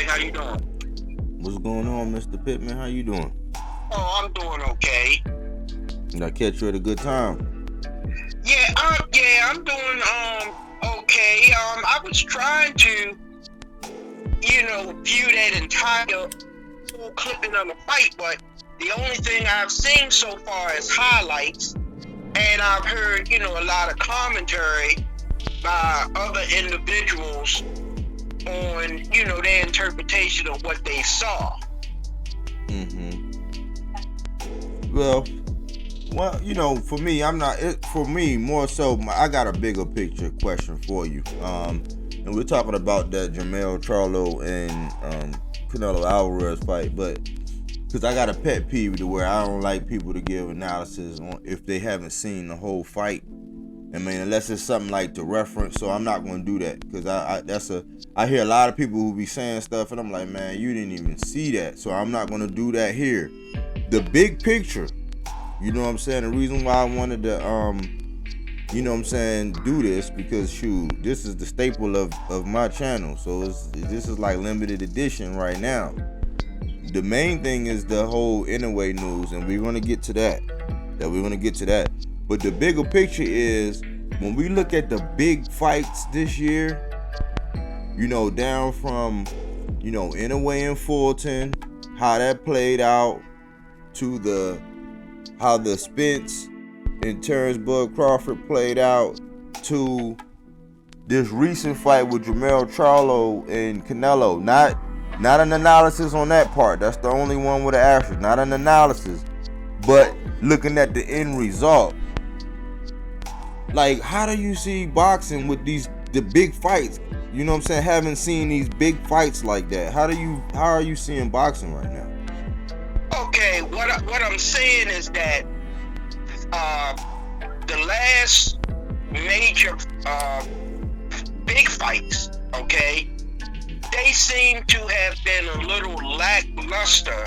Mike. How you doing? What's going on, Mr. Pittman? How you doing? Oh, I'm doing okay. Did I catch you at a good time? Yeah, I'm doing okay. I was trying to, view that entire full clipping of the fight, but the only thing I've seen so far is highlights, and I've heard, a lot of commentary by other individuals on, their interpretation of what they saw. Well, for me, for me, more so, I got a bigger picture question for you. And we're talking about that Jermell Charlo and Canelo Alvarez fight, but because I got a pet peeve to where I don't like people to give analysis on if they haven't seen the whole fight. I mean, unless it's something like to reference, so I'm not going to do that because I hear a lot of people who be saying stuff, and I'm like, man, you didn't even see that, so I'm not going to do that here. The big picture, you know what I'm saying? The reason why I wanted to, do this because shoot, this is the staple of my channel, so this is like limited edition right now. The main thing is the whole Inoue news, and we're going to get to that. But the bigger picture is when we look at the big fights this year, down from, Inoue and Fulton, how that played out, to how the Spence and Terrence Bud Crawford played out, to this recent fight with Jermell Charlo and Canelo. Not an analysis on that part. That's the only one with an asterisk. Not an analysis, but looking at the end result. Like, how do you see boxing with the big fights? You know what I'm saying? Haven't seen these big fights like that. How are you seeing boxing right now? Okay, what I'm saying is that the last major big fights, okay, they seem to have been a little lackluster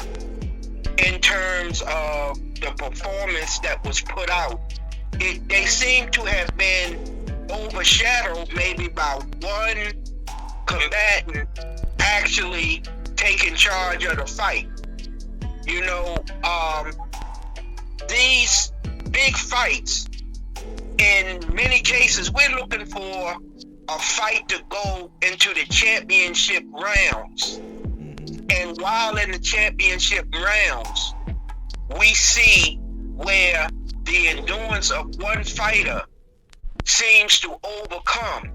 in terms of the performance that was put out. They seem to have been overshadowed maybe by one combatant actually taking charge of the fight. These big fights, in many cases, we're looking for a fight to go into the championship rounds. And while in the championship rounds, we see where the endurance of one fighter seems to overcome.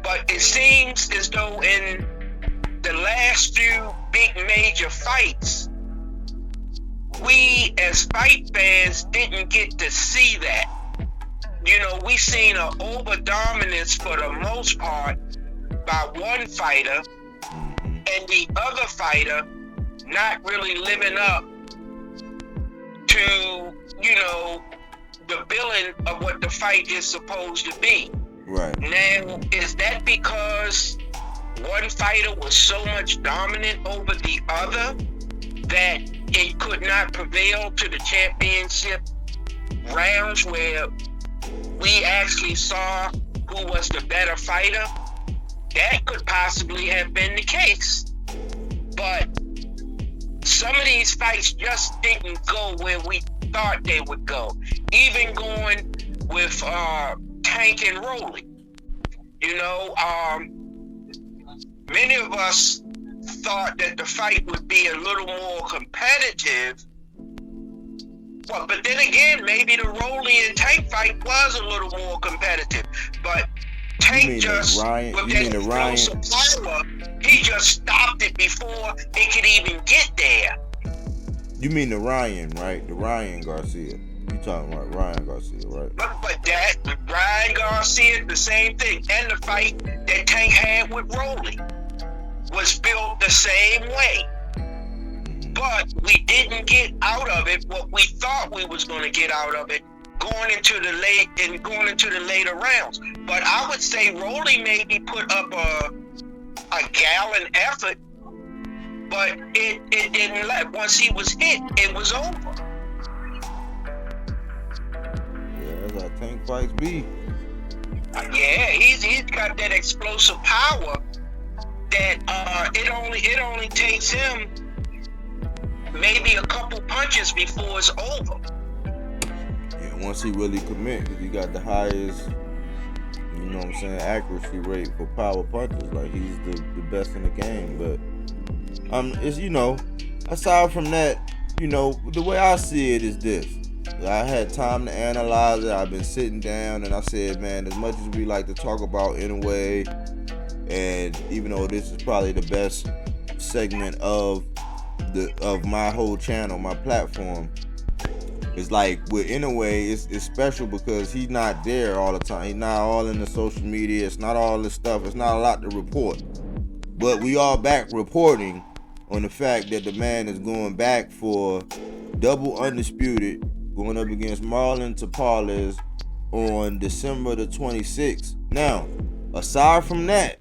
But it seems as though in the last few big major fights, we as fight fans didn't get to see that. We seen an over-dominance for the most part by one fighter, and the other fighter not really living up to, the billing of what the fight is supposed to be. Right. Now, is that because one fighter was so much dominant over the other that it could not prevail to the championship rounds where we actually saw who was the better fighter? That could possibly have been the case. But some of these fights just didn't go where we thought they would go. Even going with Tank and Rolly. Many of us thought that the fight would be a little more competitive. Well, but then again, maybe the Rolly and Tank fight was a little more competitive. But Tank just, with that explosive power, he just stopped it before it could even get there. You mean the Ryan, right? The Ryan Garcia. You talking about Ryan Garcia, right? But that, Ryan Garcia, the same thing. And the fight that Tank had with Rolly was built the same way. But we didn't get out of it what we thought we was going to get out of it going into the later rounds. But I would say Rolly maybe put up a gallant effort, but it didn't let. Once he was hit, it was over. Yeah, that's how Tank fights be. Yeah, he's got that explosive power, that it only takes him maybe a couple punches before it's over. Yeah, once he really commit, because he got the highest, you know what I'm saying, accuracy rate for power punches. Like, he's the best in the game. But it's, you know, aside from that, you know, the way I see it is this. I had time to analyze it. I've been sitting down and I said, man, as much as we like to talk about Inoue, and even though this is probably the best segment of my whole channel, my platform, it's like with Inoue, it's special because he's not there all the time. He's not all in the social media. It's not all this stuff. It's not a lot to report. But we are back reporting on the fact that the man is going back for double undisputed, going up against Marlon Tapales on December the 26th. Now, aside from that,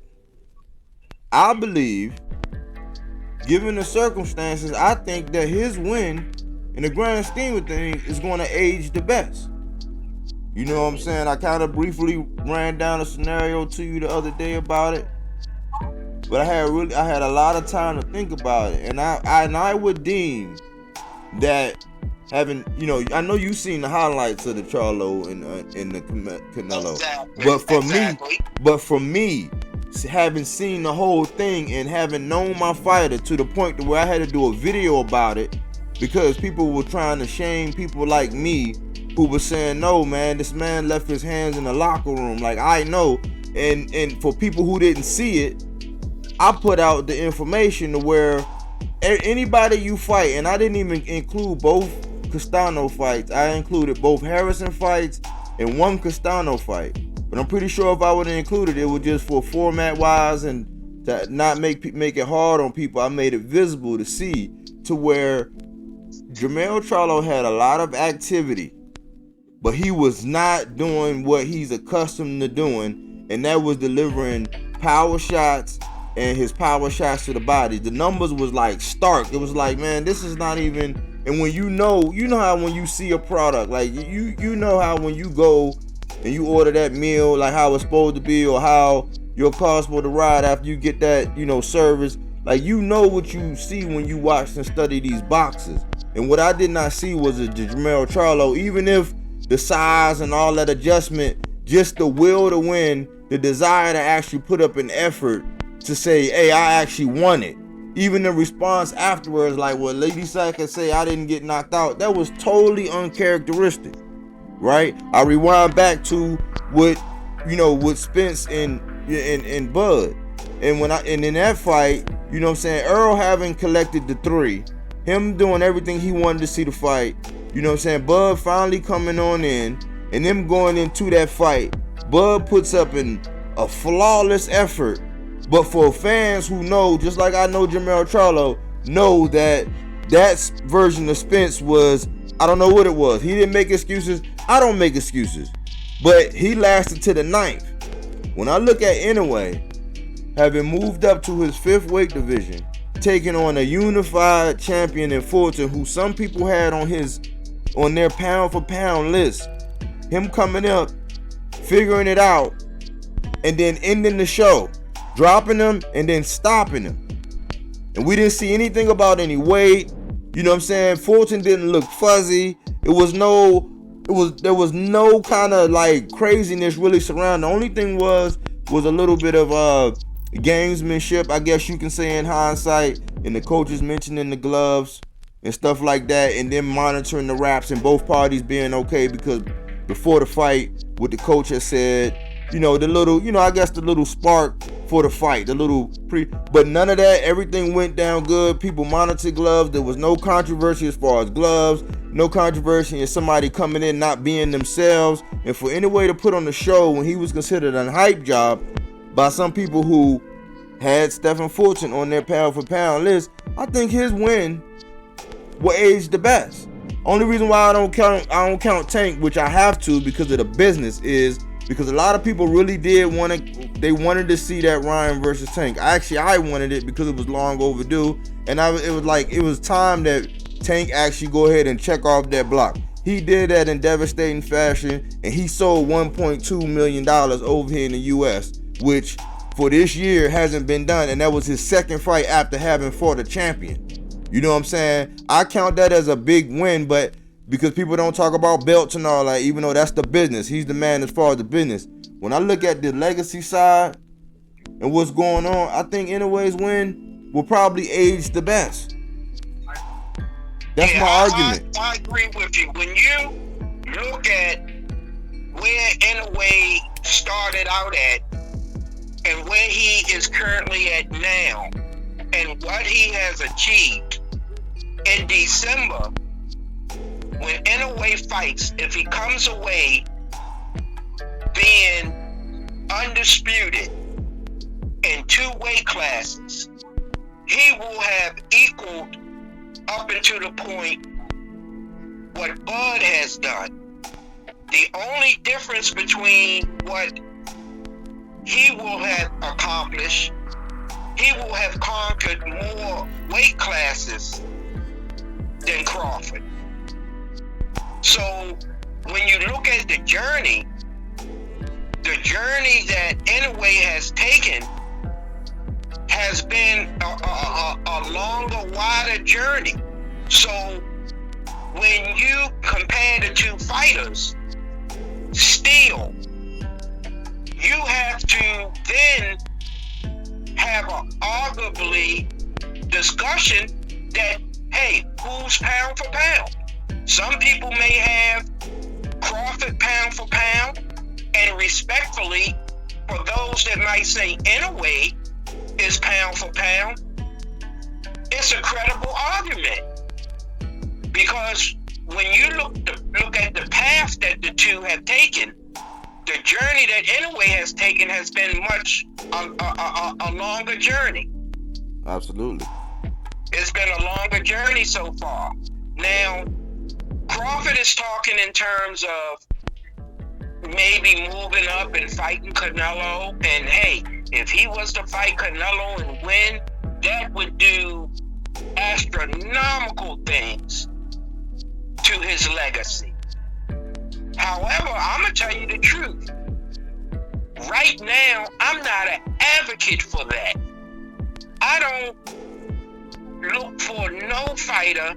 I believe, given the circumstances, I think that his win, in the grand scheme of things, is going to age the best. You know what I'm saying? I kind of briefly ran down a scenario to you the other day about it, but I had a lot of time to think about it, and I would deem that having, you know, I know you've seen the highlights of the Charlo and the Canelo, but for me, having seen the whole thing and having known my fighter to the point to where I had to do a video about it, because people were trying to shame people like me who were saying, no, man, this man left his hands in the locker room. Like, I know, and for people who didn't see it, I put out the information to where anybody you fight, and I didn't even include both Castano fights. I included both Harrison fights and one Castano fight. But I'm pretty sure if I would have included it, was just for format wise and to not make it hard on people. I made it visible to see, to where Jermell Charlo had a lot of activity, but he was not doing what he's accustomed to doing, and that was delivering power shots and his power shots to the body. The numbers was like stark. It was like, man, this is not even. And when you know how when you see a product, like you know how when you go and you order that meal, like how it's supposed to be, or how your car's supposed to ride after you get that, you know, service. Like, you know what you see when you watch and study these boxes. And what I did not see was a Jermell Charlo, even if the size and all that adjustment, just the will to win, the desire to actually put up an effort to say, hey, I actually won it. Even the response afterwards, like what Lady Sack say, I didn't get knocked out, that was totally uncharacteristic, right? I rewind back to what, you know, with Spence and Bud, and in that fight, you know what I'm saying, Earl having collected the 3, him doing everything he wanted to see the fight, you know what I'm saying, Bud finally coming on in, and them going into that fight, Bud puts up a flawless effort. But for fans who know, just like I know Jermell Charlo, know that version of Spence was, I don't know what it was. He didn't make excuses. I don't make excuses. But he lasted to the 9th. When I look at Inoue, having moved up to his 5th weight division, taking on a unified champion in Fulton, who some people had on their pound for pound list, him coming up, figuring it out, and then ending the show, dropping him and then stopping him. And we didn't see anything about any weight. You know what I'm saying? Fulton didn't look fuzzy. There was no kind of like craziness really surrounding. The only thing was a little bit of gamesmanship, I guess you can say, in hindsight, and the coaches mentioning the gloves and stuff like that, and then monitoring the wraps and both parties being okay, because before the fight, what the coach had said, you know, the little, you know, I guess the little spark for the fight, the little but none of that. Everything went down good. People monitored gloves. There was no controversy as far as gloves, no controversy in somebody coming in not being themselves. And for Inoue to put on the show when he was considered a hype job by some people who had Stephen Fulton on their pound for pound list, I think his win will age the best. Only reason why I don't count Tank, which I have to because of the business, is because a lot of people really did wanted to see that Ryan versus Tank. I wanted it because it was long overdue, and it was time that Tank actually go ahead and check off that block. He did that in devastating fashion, and he sold $1.2 million over here in the U.S., which for this year hasn't been done, and that was his second fight after having fought a champion. You know what I'm saying? I count that as a big win, but because people don't talk about belts and all that, even though that's the business, he's the man as far as the business. When I look at the legacy side and what's going on, I think Inoue's win will probably age the best. That's my argument. I agree with you. When you look at where Inoue started out at and where he is currently at now and what he has achieved in December, when Inoue fights, if he comes away being undisputed in 2 weight classes, he will have equaled up until the point what Bud has done. The only difference between what he will have accomplished, he will have conquered more weight classes than Crawford. So when you look at the journey that Inoue has taken has been a longer, wider journey. So when you compare the 2 fighters, still, you have to then have an arguably discussion that, hey, who's pound for pound? Some people may have Crawford pound for pound, and respectfully, for those that might say Inoue is pound for pound, it's a credible argument. Because when you look at the path that the 2 have taken, the journey that Inoue has taken has been much a longer journey. Absolutely. It's been a longer journey so far. Now, Crawford is talking in terms of maybe moving up and fighting Canelo. And hey, if he was to fight Canelo and win, that would do astronomical things to his legacy. However, I'm going to tell you the truth. Right now, I'm not an advocate for that. I don't look for no fighter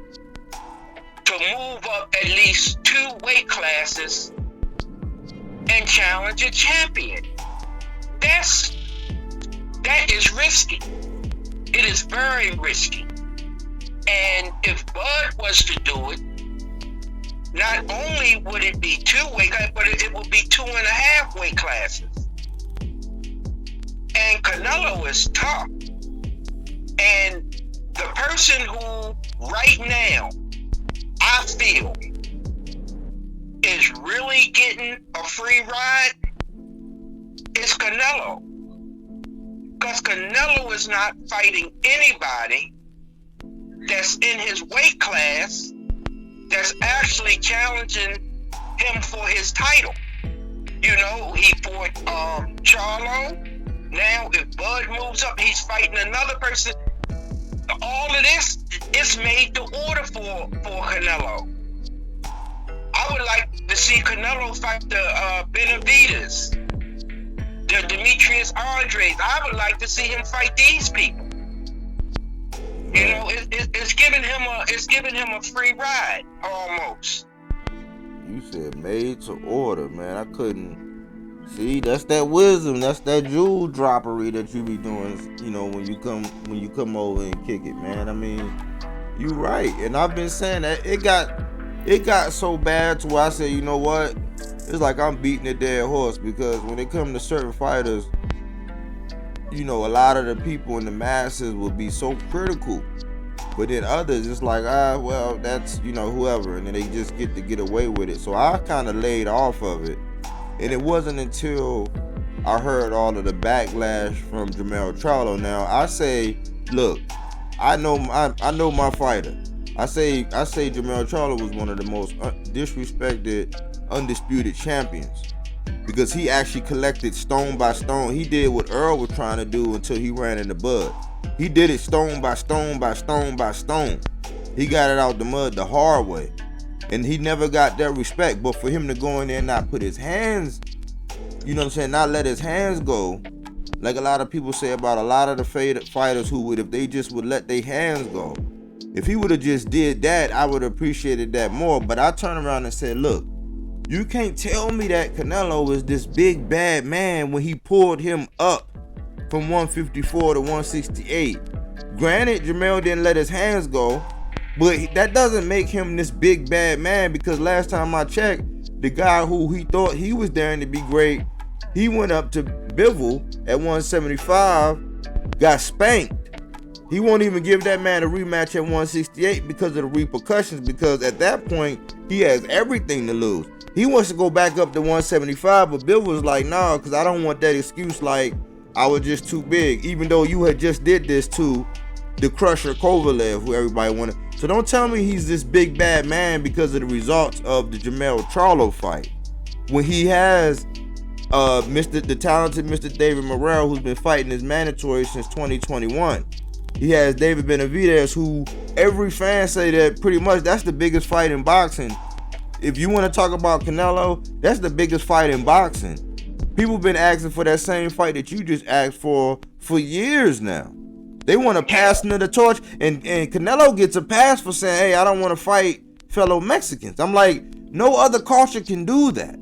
to move up at least 2 weight classes and challenge a champion. That is risky. It is very risky. And if Bud was to do it, not only would it be 2 weight classes, but it would be 2.5 weight classes. And Canelo is tough. And the person who right now I feel is really getting a free ride is Canelo. Because Canelo is not fighting anybody that's in his weight class that's actually challenging him for his title. You know, he fought Charlo. Now, if Bud moves up, he's fighting another person. All of this is made to order for Canelo. I would like to see Canelo fight the Benavides, the Demetrius Andres. I would like to see him fight these people. You know, it's giving him a free ride almost. You said made to order, man. I couldn't see. That's that wisdom. That's that jewel droppery that you be doing. You know, when you come over and kick it, man. I mean, you right. And I've been saying that it got so bad to where I said, you know what? It's like I'm beating a dead horse, because when it comes to certain fighters, you know, a lot of the people in the masses will be so critical. But then others, it's like, well, that's, you know, whoever. And then they just get away with it. So I kind of laid off of it. And it wasn't until I heard all of the backlash from Jermell Charlo. Now, I say, look, I know my fighter. I say Jermell Charlo was one of the most disrespected, undisputed champions, because he actually collected stone by stone. He did what Earl was trying to do until he ran into Bud. He did it stone by stone by stone by stone. He got it out the mud the hard way. And he never got that respect. But for him to go in there and not put his hands, you know what I'm saying, not let his hands go, like a lot of people say about a lot of the fighters who would, if they just would let their hands go. If he would have just did that, I would have appreciated that more. But I turned around and said, look, you can't tell me that Canelo is this big bad man when he pulled him up from 154 to 168. Granted, Jermell didn't let his hands go, but that doesn't make him this big bad man, because last time I checked, the guy who he thought he was daring to be great, he went up to Bivol at 175, got spanked. He won't even give that man a rematch at 168 because of the repercussions, because at that point, he has everything to lose. He wants to go back up to 175, but Bill was like, nah, because I don't want that excuse like I was just too big, even though you had just did this to the Crusher Kovalev, who everybody wanted. So don't tell me he's this big bad man because of the results of the Jermell Charlo fight, when he has the talented Mr. David Morrell, who's been fighting his mandatory since 2021. He has David Benavidez, who every fan say that pretty much that's the biggest fight in boxing. If you want to talk about Canelo, that's the biggest fight in boxing. People been asking for that same fight that you just asked for years now. They want to pass into the torch, and Canelo gets a pass for saying, hey, I don't want to fight fellow Mexicans. I'm like, no other culture can do that.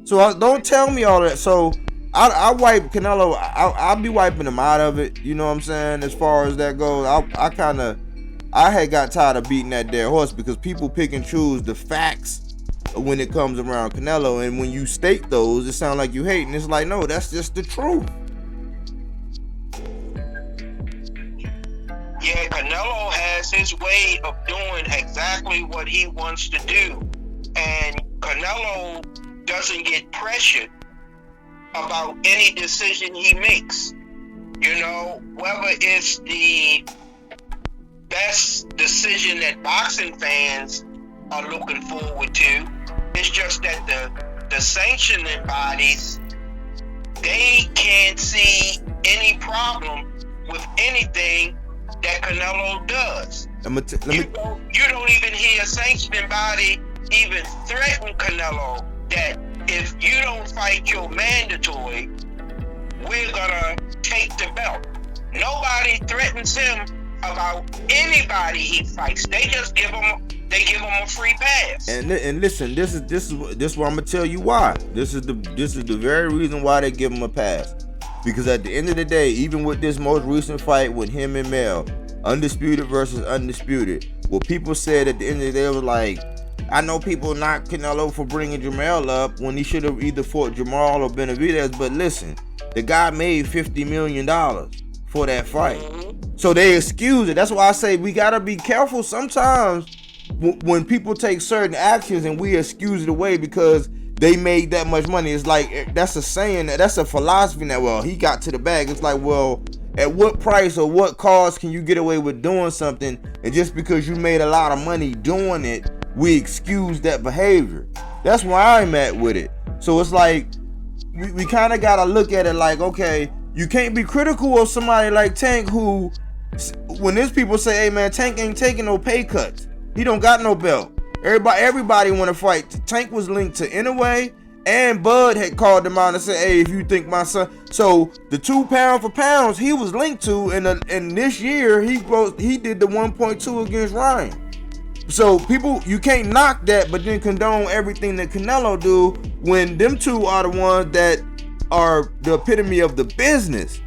So don't tell me all that. So I wipe Canelo, I'll be wiping him out of it. You know what I'm saying? As far as that goes, I had got tired of beating that dead horse, because people pick and choose the facts when it comes around Canelo, and when you state those, it sounds like you hate, and it's like, no, that's just the truth. Yeah, Canelo has his way of doing exactly what he wants to do, and Canelo doesn't get pressured about any decision he makes. You know, whether it's the best decision that boxing fans are looking forward to, it's just that the sanctioning bodies, they can't see any problem with anything that Canelo does. You don't even hear a sanctioning body even threaten Canelo that if you don't fight your mandatory, we're gonna take the belt. Nobody threatens him about anybody he fights. They just give him a free pass. And listen, this is what I'm gonna tell you why. This is the very reason why they give him a pass. Because at the end of the day, even with this most recent fight with him and Mel, undisputed versus undisputed, what people said at the end of the day was like, I know people knock Canelo for bringing Jermell up when he should have either fought Jamal or Benavidez, but listen, the guy made $50 million for that fight. So they excuse it. That's why I say we gotta be careful sometimes when people take certain actions and we excuse it away because they made that much money. It's like, that's a saying, that's a philosophy that, well, he got to the bag. It's like, well, at what price or what cost can you get away with doing something, and just because you made a lot of money doing it, we excuse that behavior? That's where I'm at with it. So it's like, we kind of got to look at it like, okay, you can't be critical of somebody like Tank, who, when there's people say, hey man, Tank ain't taking no pay cuts, he don't got no belt, everybody want to fight. Tank was linked to Inoue, and Bud had called him out and said, hey, if you think my son, so the 2 pound for pounds he was linked to, and this year he did the 1.2 against Ryan. So people, you can't knock that, but then condone everything that Canelo do, when them two are the ones that are the epitome of the business.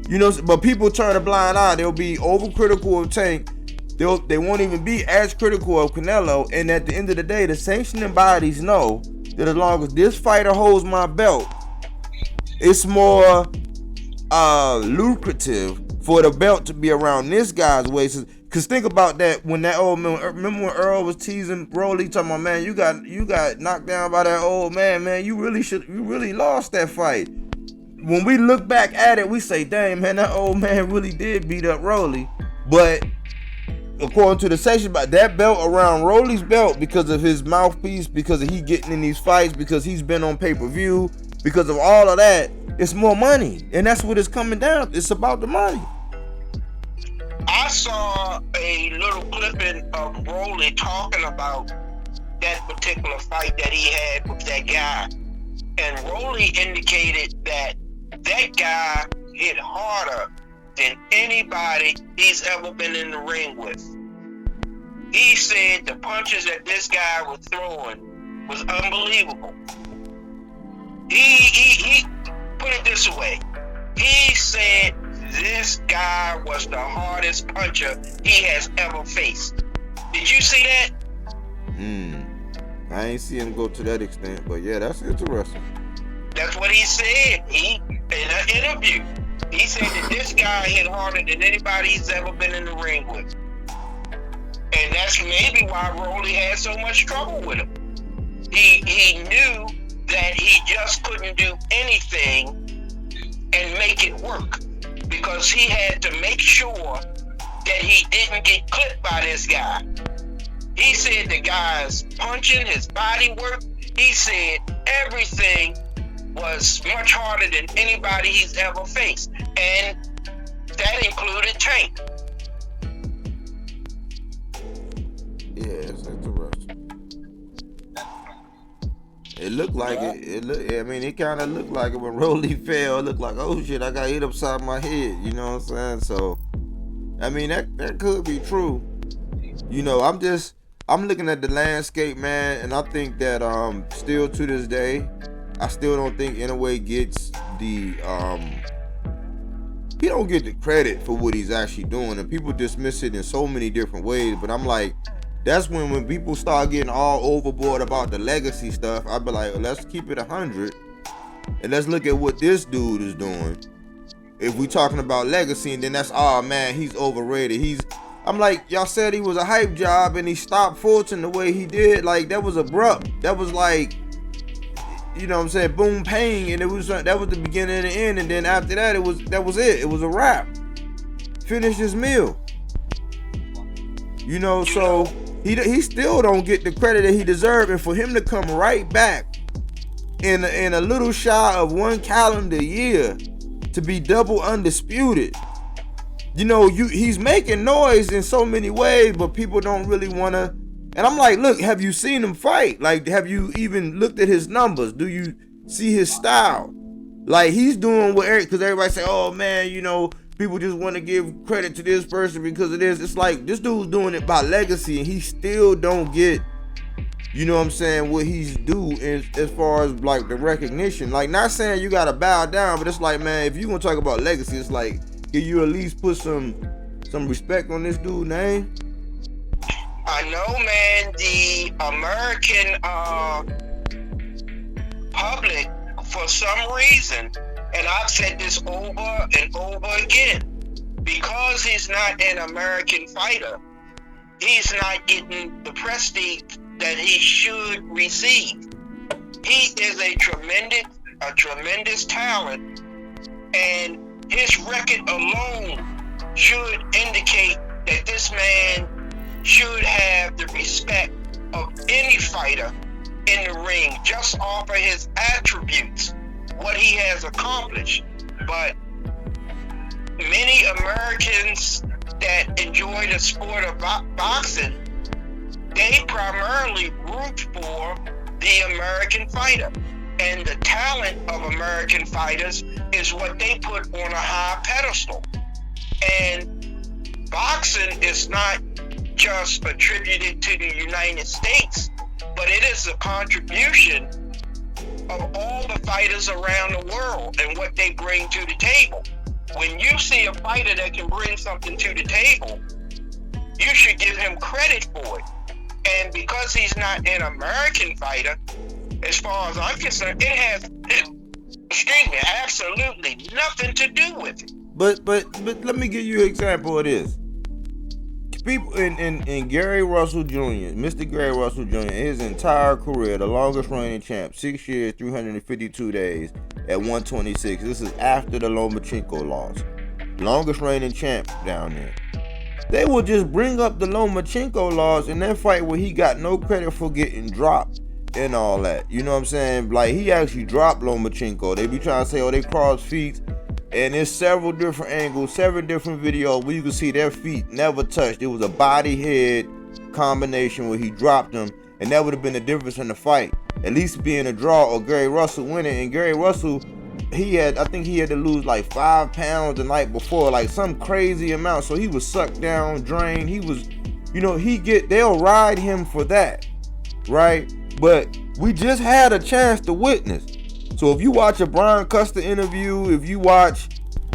You know, but people turn a blind eye. They'll be overcritical of Tank. They won't even be as critical of Canelo. And at the end of the day, the sanctioning bodies know that as long as this fighter holds my belt, it's more lucrative for the belt to be around this guy's waist. Cause think about that, when that old man, remember when Earl was teasing Broly, talking about, man, you got knocked down by that old man, you really lost that fight. When we look back at it, we say, dang man, that old man really did beat up Broly. But according to the section, that belt around Rolly's belt, because of his mouthpiece, because of he getting in these fights, because he's been on pay-per-view, because of all of that, it's more money. And that's what it's coming down. It's about the money. I saw a little clipping of Rolly talking about that particular fight that he had with that guy. And Rolly indicated that guy hit harder than anybody he's ever been in the ring with. He said the punches that this guy was throwing was unbelievable. He put it this way. He said this guy was the hardest puncher he has ever faced. Did you see that? I ain't see him go to that extent, but yeah, that's interesting. That's what he said. In an interview, he said that this guy hit harder than anybody he's ever been in the ring with. And that's maybe why Rolly had so much trouble with him. He knew that he just couldn't do anything and make it work, because he had to make sure that he didn't get clipped by this guy. He said the guy's punching, his body work, he said everything was much harder than anybody he's ever faced. And that included Tank. Yeah, it's interesting. It looked like it kind of looked like it when Rolly fell. It looked like, oh shit, I got hit upside my head. You know what I'm saying? So, I mean, that could be true. You know, I'm looking at the landscape, man, and I think that still to this day, I still don't think Inoue gets the he don't get the credit for what he's actually doing, and people dismiss it in so many different ways. But I'm like, that's when people start getting all overboard about the legacy stuff. I'd be like, let's keep it 100 and let's look at what this dude is doing. If we talking about legacy, and then that's, oh man, he's overrated. I'm like, y'all said he was a hype job and he stopped Fulton the way he did. Like, that was abrupt. That was like, you know what I'm saying, boom, pang, and that was the beginning and the end. And then after that, that was it. It was a wrap. Finish his meal. You know, so he still don't get the credit that he deserved. And for him to come right back in a little shy of 1 calendar year to be double undisputed. You know, he's making noise in so many ways, but people don't really want to. And I'm like, look, have you seen him fight? Like, have you even looked at his numbers? Do you see his style? Like, he's doing what because everybody say, oh man, you know, people just want to give credit to this person because of this. It's like, this dude's doing it by legacy, and he still don't get, you know what I'm saying, what he's due as far as like the recognition. Like, not saying you gotta bow down, but it's like, man, if you gonna talk about legacy, it's like, can you at least put some respect on this dude's name? I know, man, the American public, for some reason, and I've said this over and over again, because he's not an American fighter, he's not getting the prestige that he should receive. He is a tremendous talent, and his record alone should indicate that this man should have the respect of any fighter in the ring, just off of his attributes, what he has accomplished. But many Americans that enjoy the sport of boxing, they primarily root for the American fighter. And the talent of American fighters is what they put on a high pedestal. And boxing is not just attributed to the United States, but it is a contribution of all the fighters around the world and what they bring to the table. When you see a fighter that can bring something to the table, you should give him credit for it. And because he's not an American fighter, as far as I'm concerned, it has, absolutely nothing to do with it. But let me give you an example of this. People in Gary Russell Jr., Mr. Gary Russell Jr., his entire career, the longest reigning champ, 6 years, 352 days at 126. This is after the Lomachenko loss. Longest reigning champ down there. They will just bring up the Lomachenko loss in that fight where he got no credit for getting dropped and all that. You know what I'm saying? Like, he actually dropped Lomachenko. They be trying to say, oh, they crossed feet. And there's several different angles, several different videos where you can see their feet never touched. It was a body-head combination where he dropped them, and that would have been the difference in the fight. At least being a draw or Gary Russell winning. And Gary Russell I think he had to lose like 5 pounds the night before, like some crazy amount. So he was sucked down, drained. He was, they'll ride him for that, right? But we just had a chance to witness. So if you watch a Brian Custer interview, if you watch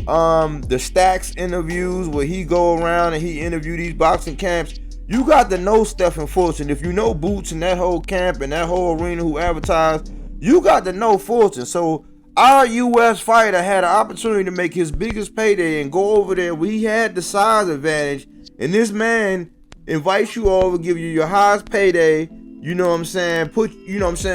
the Stacks interviews where he go around and he interview these boxing camps, you got to know Stephen Fulton. If you know Boots and that whole camp and that whole arena who advertised, you got to know Fulton. So our U.S. fighter had an opportunity to make his biggest payday and go over there. We had the size advantage, and this man invites you over, give you your highest payday. You know what I'm saying?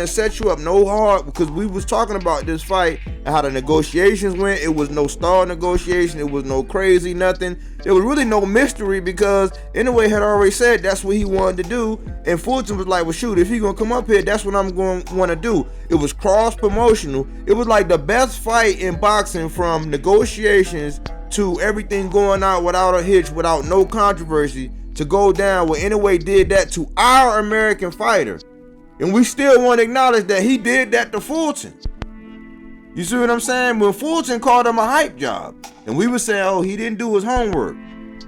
Set you up no hard, because we was talking about this fight and how the negotiations went. It was no star negotiation. It was no crazy nothing. There was really no mystery, because Inoue had already said that's what he wanted to do. And Fulton was like, well, shoot, if he gonna come up here, that's what I'm going to want to do. It was cross promotional. It was like the best fight in boxing, from negotiations to everything going out without a hitch, without no controversy, to go down where Inoue did that to our American fighter. And we still want to acknowledge that he did that to Fulton. You see what I'm saying? When Fulton called him a hype job, and we were saying, oh, he didn't do his homework.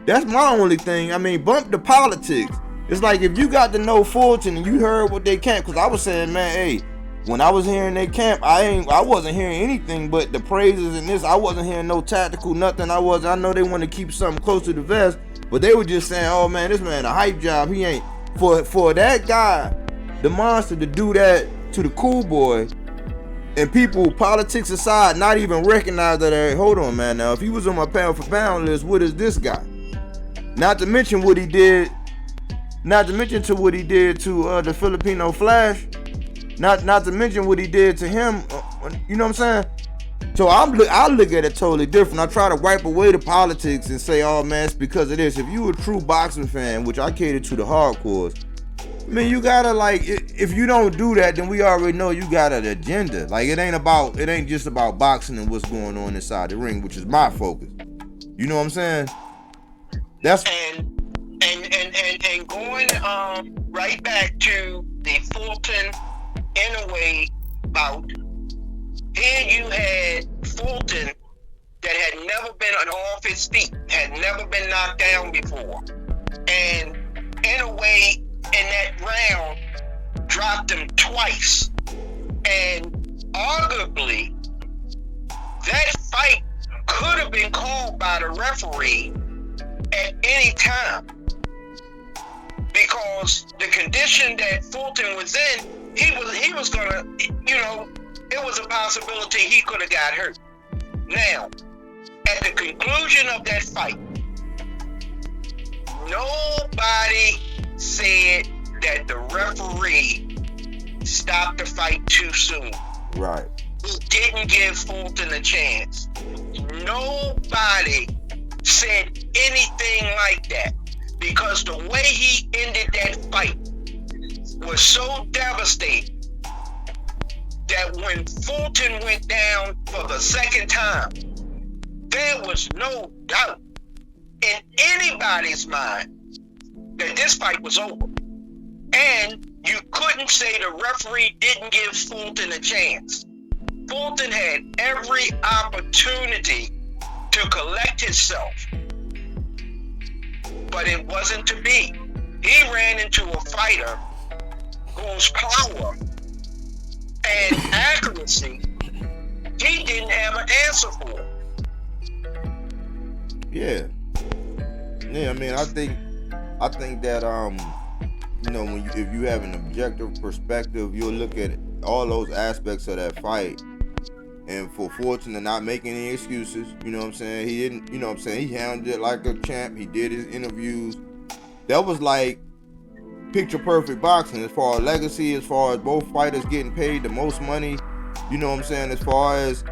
That's my only thing. I mean, bump the politics. It's like, if you got to know Fulton and you heard what they camp, because I was saying, man, hey, when I was hearing they camp, I wasn't hearing anything but the praises and this. I wasn't hearing no tactical nothing. I know they want to keep something close to the vest, but they were just saying, oh man, this man a hype job. He ain't for that guy, the monster, to do that to the cool boy, and people, politics aside, not even recognize that. Hey, hold on, man. Now, if he was on my pound for pound list, what is this guy? Not to mention what he did. Not to mention to what he did to the Filipino Flash. Not to mention what he did to him. You know what I'm saying? So I look at it totally different. I try to wipe away the politics and say, oh man, it's because of this. If you a true boxing fan, which I cater to the hardcores, I mean, you gotta, like, if you don't do that, then we already know you got an agenda. Like, it ain't just about boxing and what's going on inside the ring, which is my focus. You know what I'm saying? That's and going right back to the Fulton Inoue bout. Here you had Fulton that had never been off his feet, had never been knocked down before, and Inoue in that round dropped him twice. And arguably, that fight could have been called by the referee at any time, because the condition that Fulton was in, he was gonna, it was a possibility he could have got hurt. Now, at the conclusion of that fight, nobody said that the referee stopped the fight too soon. Right. He didn't give Fulton a chance. Nobody said anything like that, because the way he ended that fight was so devastating that when Fulton went down for the second time, there was no doubt in anybody's mind that this fight was over. And you couldn't say the referee didn't give Fulton a chance. Fulton had every opportunity to collect himself, but it wasn't to be. He ran into a fighter whose power and accuracy he didn't have an answer for. Yeah. I mean, I think that if you have an objective perspective, you'll look at all those aspects of that fight. And for Fulton to not make any excuses, you know what I'm saying? He didn't, he handled it like a champ. He did his interviews. That was like picture perfect boxing, as far as legacy, as far as both fighters getting paid the most money, you know what I'm saying, as far as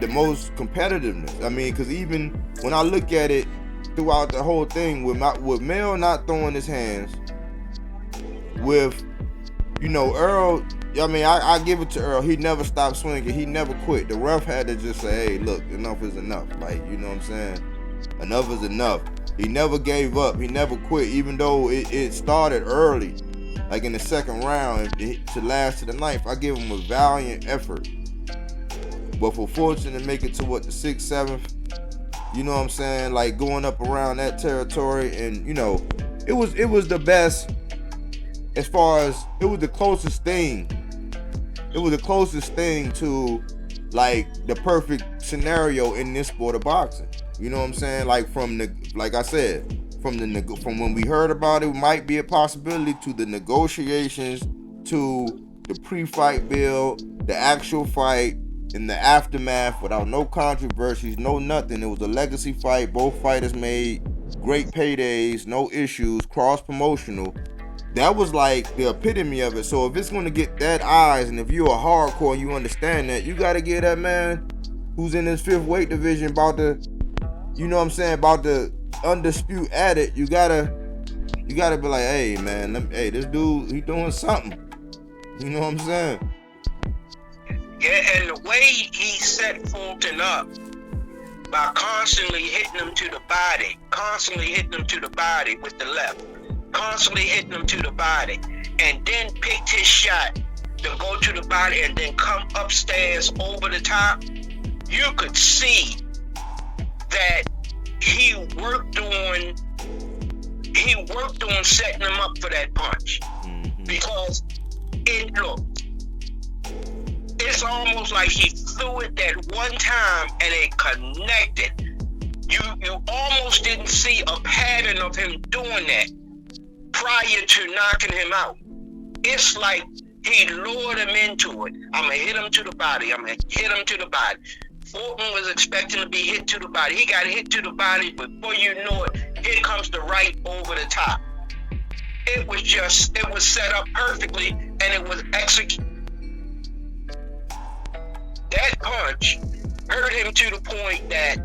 the most competitiveness. I mean, because even when I look at it throughout the whole thing, with Mel not throwing his hands, with, Earl, I mean, I give it to Earl. He never stopped swinging. He never quit. The ref had to just say, hey, look, enough is enough. Like, you know what I'm saying? Enough is enough. He never gave up. He never quit, even though it started early, like in the second round, to last to the ninth. I give him a valiant effort. but for fortune to make it to what, the 6th, 7th, you know what I'm saying, like going up around that territory, and you know, it was the best, as far as it was the closest thing. It was the closest thing to like the perfect scenario in this sport of boxing. You know what I'm saying? Like like I said, from when we heard about it might be a possibility, to the negotiations, to the pre-fight bill, the actual fight, in the aftermath, without no controversies, no nothing. It was a legacy fight. Both fighters made great paydays, no issues, cross-promotional. That was like the epitome of it. So if it's going to get that eyes, and if you're a hardcore and you understand that, you got to give that man who's in his 5th weight division about to, you know what I'm saying, about to undisputed at it, you gotta be like, hey man, hey, this dude, he doing something. You know what I'm saying? Yeah, and the way he set Fulton up by constantly hitting him to the body with the left, constantly hitting him to the body, and then picked his shot to go to the body and then come upstairs over the top, you could see that he worked on setting him up for that punch. Mm-hmm. Because it's almost like he threw it that one time and it connected. You almost didn't see a pattern of him doing that prior to knocking him out. It's like he lured him into it. I'm gonna hit him to the body. Fulton was expecting to be hit to the body. He got hit to the body, but before you know it, here comes the right over the top. It was set up perfectly, and it was executed. That punch hurt him to the point that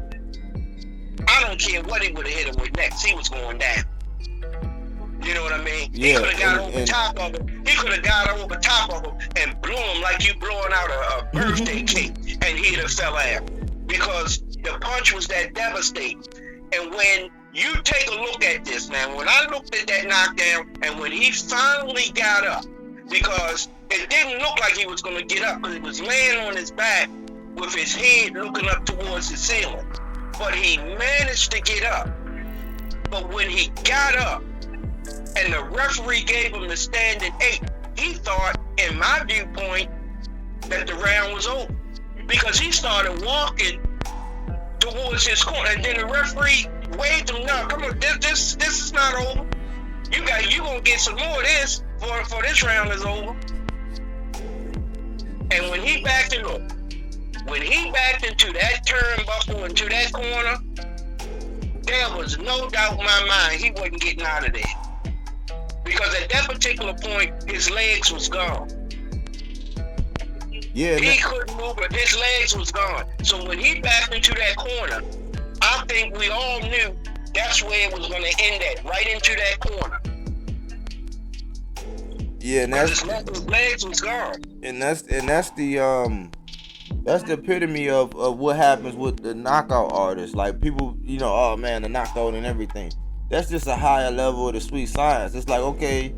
I don't care what he would have hit him with next, he was going down. You know what I mean? Yeah, he could have got over top of him. He could have got over top of him and blew him like you blowing out a birthday cake, and he'd have fell out, because the punch was that devastating. And when you take a look at this, man, when I looked at that knockdown, and when he finally got up, because it didn't look like he was going to get up, because he was laying on his back with his head looking up towards the ceiling. But he managed to get up. But when he got up, and the referee gave him the standing 8, he thought, in my viewpoint, that the round was over, because he started walking towards his corner, and then the referee waved him, no, come on, this is not over. You gonna get some more of this for this round is over. And when he backed into that turnbuckle, into that corner, there was no doubt in my mind he wasn't getting out of there. Because at that particular point, his legs was gone. Yeah, he couldn't move, but his legs was gone. So when he backed into that corner, I think we all knew that's where it was going to end at, right into that corner. Yeah, and his legs was gone. And that's the epitome of what happens with the knockout artists. Like people, you know, oh man, the knockout and everything. That's just a higher level of the sweet science. It's like, okay,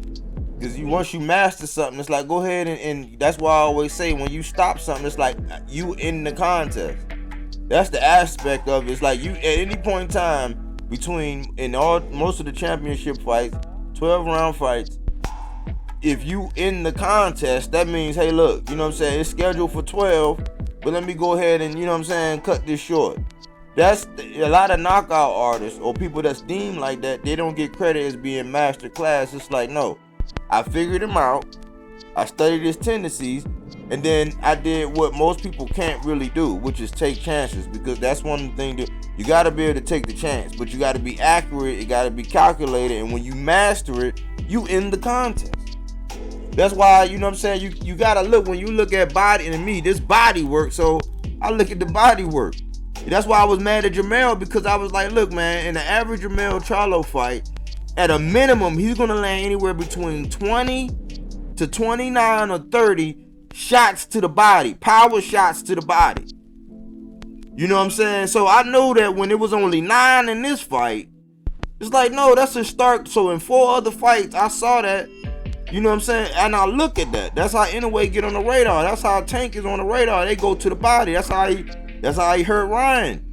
because once you master something, it's like, go ahead and that's why I always say, when you stop something, it's like you in the contest. That's the aspect of it. It's like you at any point in time most of the championship fights, 12-round fights, if you in the contest, that means, hey, look, you know what I'm saying, it's scheduled for 12, but let me go ahead and, you know what I'm saying, cut this short. That's a lot of knockout artists or people that's deemed like that. They don't get credit as being master class. It's like, no, I figured him out. I studied his tendencies, and then I did what most people can't really do, which is take chances. Because that's one thing that you got to be able to take the chance, but you got to be accurate. It got to be calculated, and when you master it, you in the contest. That's why, you know what I'm saying, you got to look, when you look at body, and me, this body work, so I look at the body work. That's why I was mad at Jamel, because I was like, look, man, in the average Jamel Charlo fight, at a minimum, he's going to land anywhere between 20 to 29 or 30 shots to the body, power shots to the body. You know what I'm saying? So I know that when it was only 9 in this fight, it's like, no, that's a start. So in 4 other fights, I saw that. You know what I'm saying? And I look at that. That's how Inoue get on the radar. That's how Tank is on the radar. They go to the body. That's how he hurt Ryan.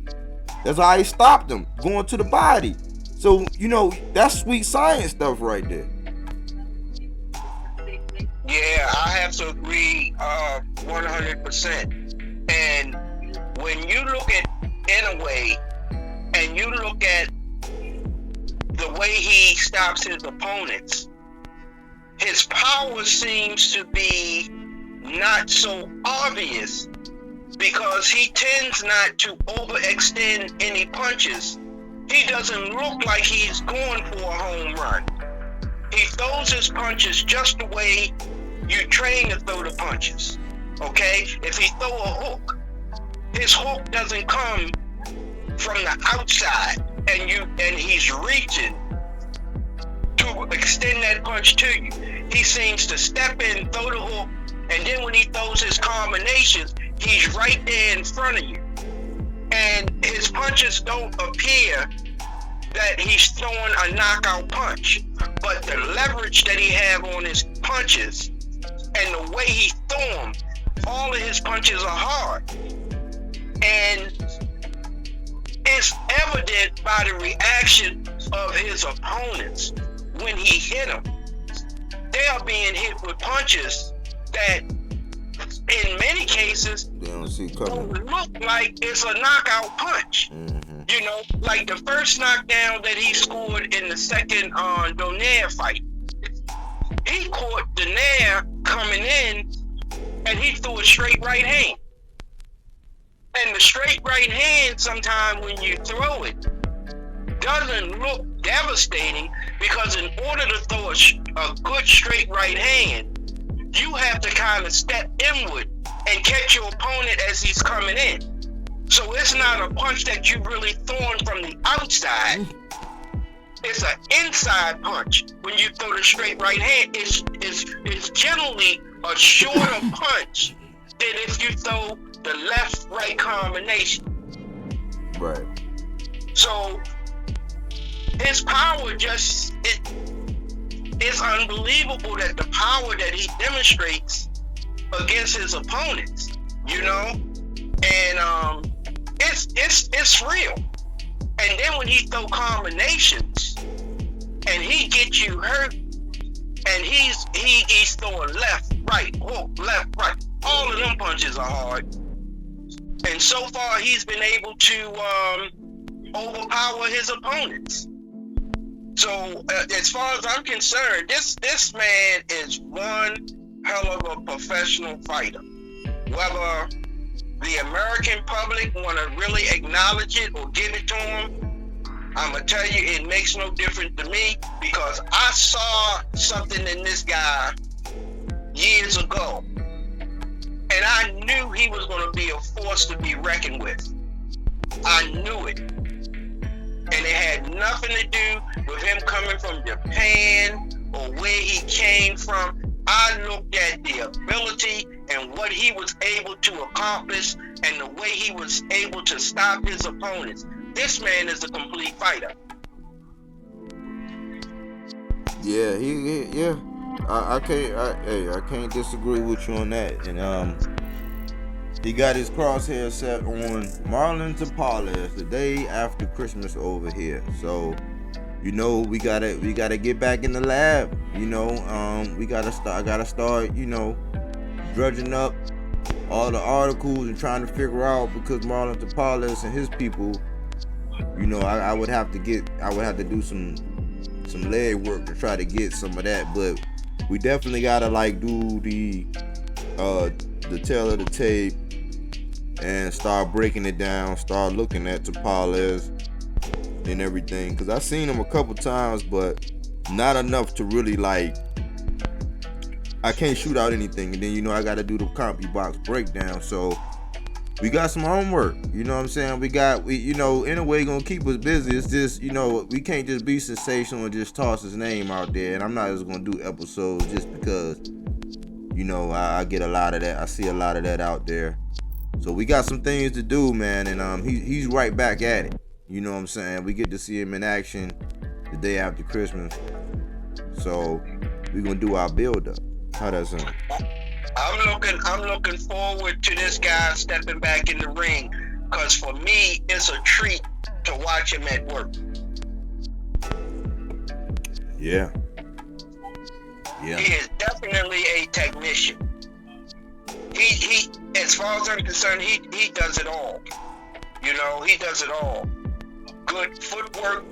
That's how he stopped him going to the body. So, you know, that's sweet science stuff right there. Yeah, I have to agree 100%. And when you look at Inoue and you look at the way he stops his opponents, his power seems to be not so obvious because he tends not to overextend any punches. He doesn't look like he's going for a home run. He throws his punches just the way you train to throw the punches. Okay? If he throw a hook, his hook doesn't come from the outside and he's reaching to extend that punch to you. He seems to step in, throw the hook, and then when he throws his combinations, he's right there in front of you. And his punches don't appear that he's throwing a knockout punch, but the leverage that he have on his punches and the way he throw them, all of his punches are hard. And it's evident by the reaction of his opponents when he hit them. They are being hit with punches that in many cases don't look like it's a knockout punch. You know, like the first knockdown that he scored in the second Donaire fight. He caught Donaire coming in and he threw a straight right hand. And the straight right hand, sometimes when you throw it, doesn't look devastating because in order to throw a good straight right hand, you have to kind of step inward and catch your opponent as he's coming in. So it's not a punch that you really throwing from the outside. It's an inside punch. When you throw the straight right hand, it's generally a shorter punch than if you throw the left-right combination. Right. So his power it's unbelievable that the power that he demonstrates against his opponents, you know, and it's real. And then when he throw combinations and he gets you hurt, and he's throwing left, right, hook, left, right. All of them punches are hard. And so far he's been able to overpower his opponents. So as far as I'm concerned, this man is one hell of a professional fighter. Whether the American public want to really acknowledge it or give it to him, I'm going to tell you, it makes no difference to me because I saw something in this guy years ago. And I knew he was going to be a force to be reckoned with. I knew it. And it had nothing to do with him coming from Japan or where he came from. I looked at the ability and what he was able to accomplish and the way he was able to stop his opponents. This man is a complete fighter. Yeah, yeah. I can't disagree with you on that. And he got his crosshair set on Marlon Tapales the day after Christmas over here. So, you know, we gotta get back in the lab. You know, I gotta start, you know, drudging up all the articles and trying to figure out, because Marlon Tapales and his people, you know, I would have to do some leg work to try to get some of that. But we definitely gotta like do the tail of the tape and start breaking it down, start looking at Tapales and everything, because I've seen him a couple times, but not enough to really like. I can't shoot out anything, and then, you know, I got to do the CompuBox breakdown. So we got some homework. You know what I'm saying? We you know, in a way, gonna keep us busy. It's just, you know, we can't just be sensational and just toss his name out there. And I'm not just gonna do episodes just because, you know, I get a lot of that. I see a lot of that out there. So we got some things to do, man. And he's right back at it. You know what I'm saying? We get to see him in action the day after Christmas. So we're gonna do our build up. How that sound? I'm looking forward to this guy stepping back in the ring, because for me, it's a treat to watch him at work. Yeah. He is definitely a technician. He as far as I'm concerned, he does it all. You know, he does it all. Good footwork,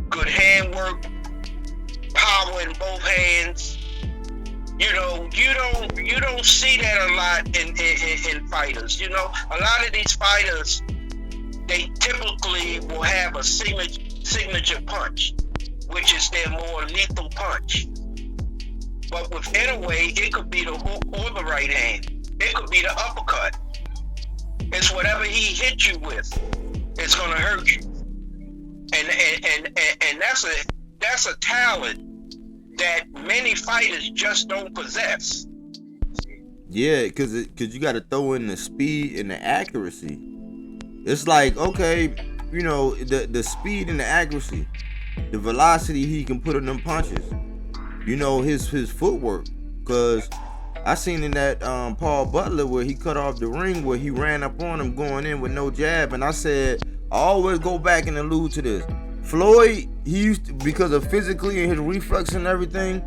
good handwork, power in both hands. You know, you don't see that a lot in fighters. You know, a lot of these fighters, they typically will have a signature punch, which is their more lethal punch. But with Inoue, it could be the hook or the right hand. It could be the uppercut. It's whatever he hits you with, it's gonna hurt you. And that's a talent that many fighters just don't possess. Yeah, cause you got to throw in the speed and the accuracy. It's like, okay, you know, the speed and the accuracy, the velocity he can put in them punches. You know, his footwork, cause I seen in that Paul Butler where he cut off the ring, where he ran up on him going in with no jab, and I said, I always go back and allude to this. Floyd, he used to, because of physically and his reflex and everything,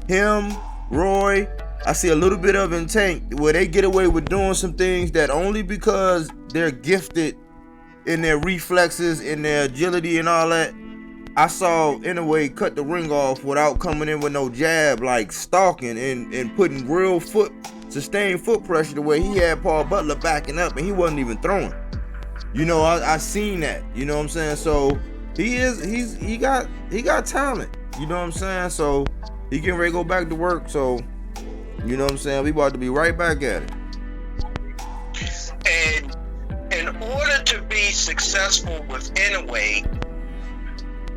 him, Roy, I see a little bit of in Tank where they get away with doing some things that only because they're gifted in their reflexes, in their agility and all that. I saw Inoue cut the ring off without coming in with no jab, like stalking and putting real sustained foot pressure the way he had Paul Butler backing up and he wasn't even throwing. You know, I seen that. You know what I'm saying? So he got talent. You know what I'm saying? So he getting ready to go back to work. So you know what I'm saying? We about to be right back at it. And in order to be successful with Inoue,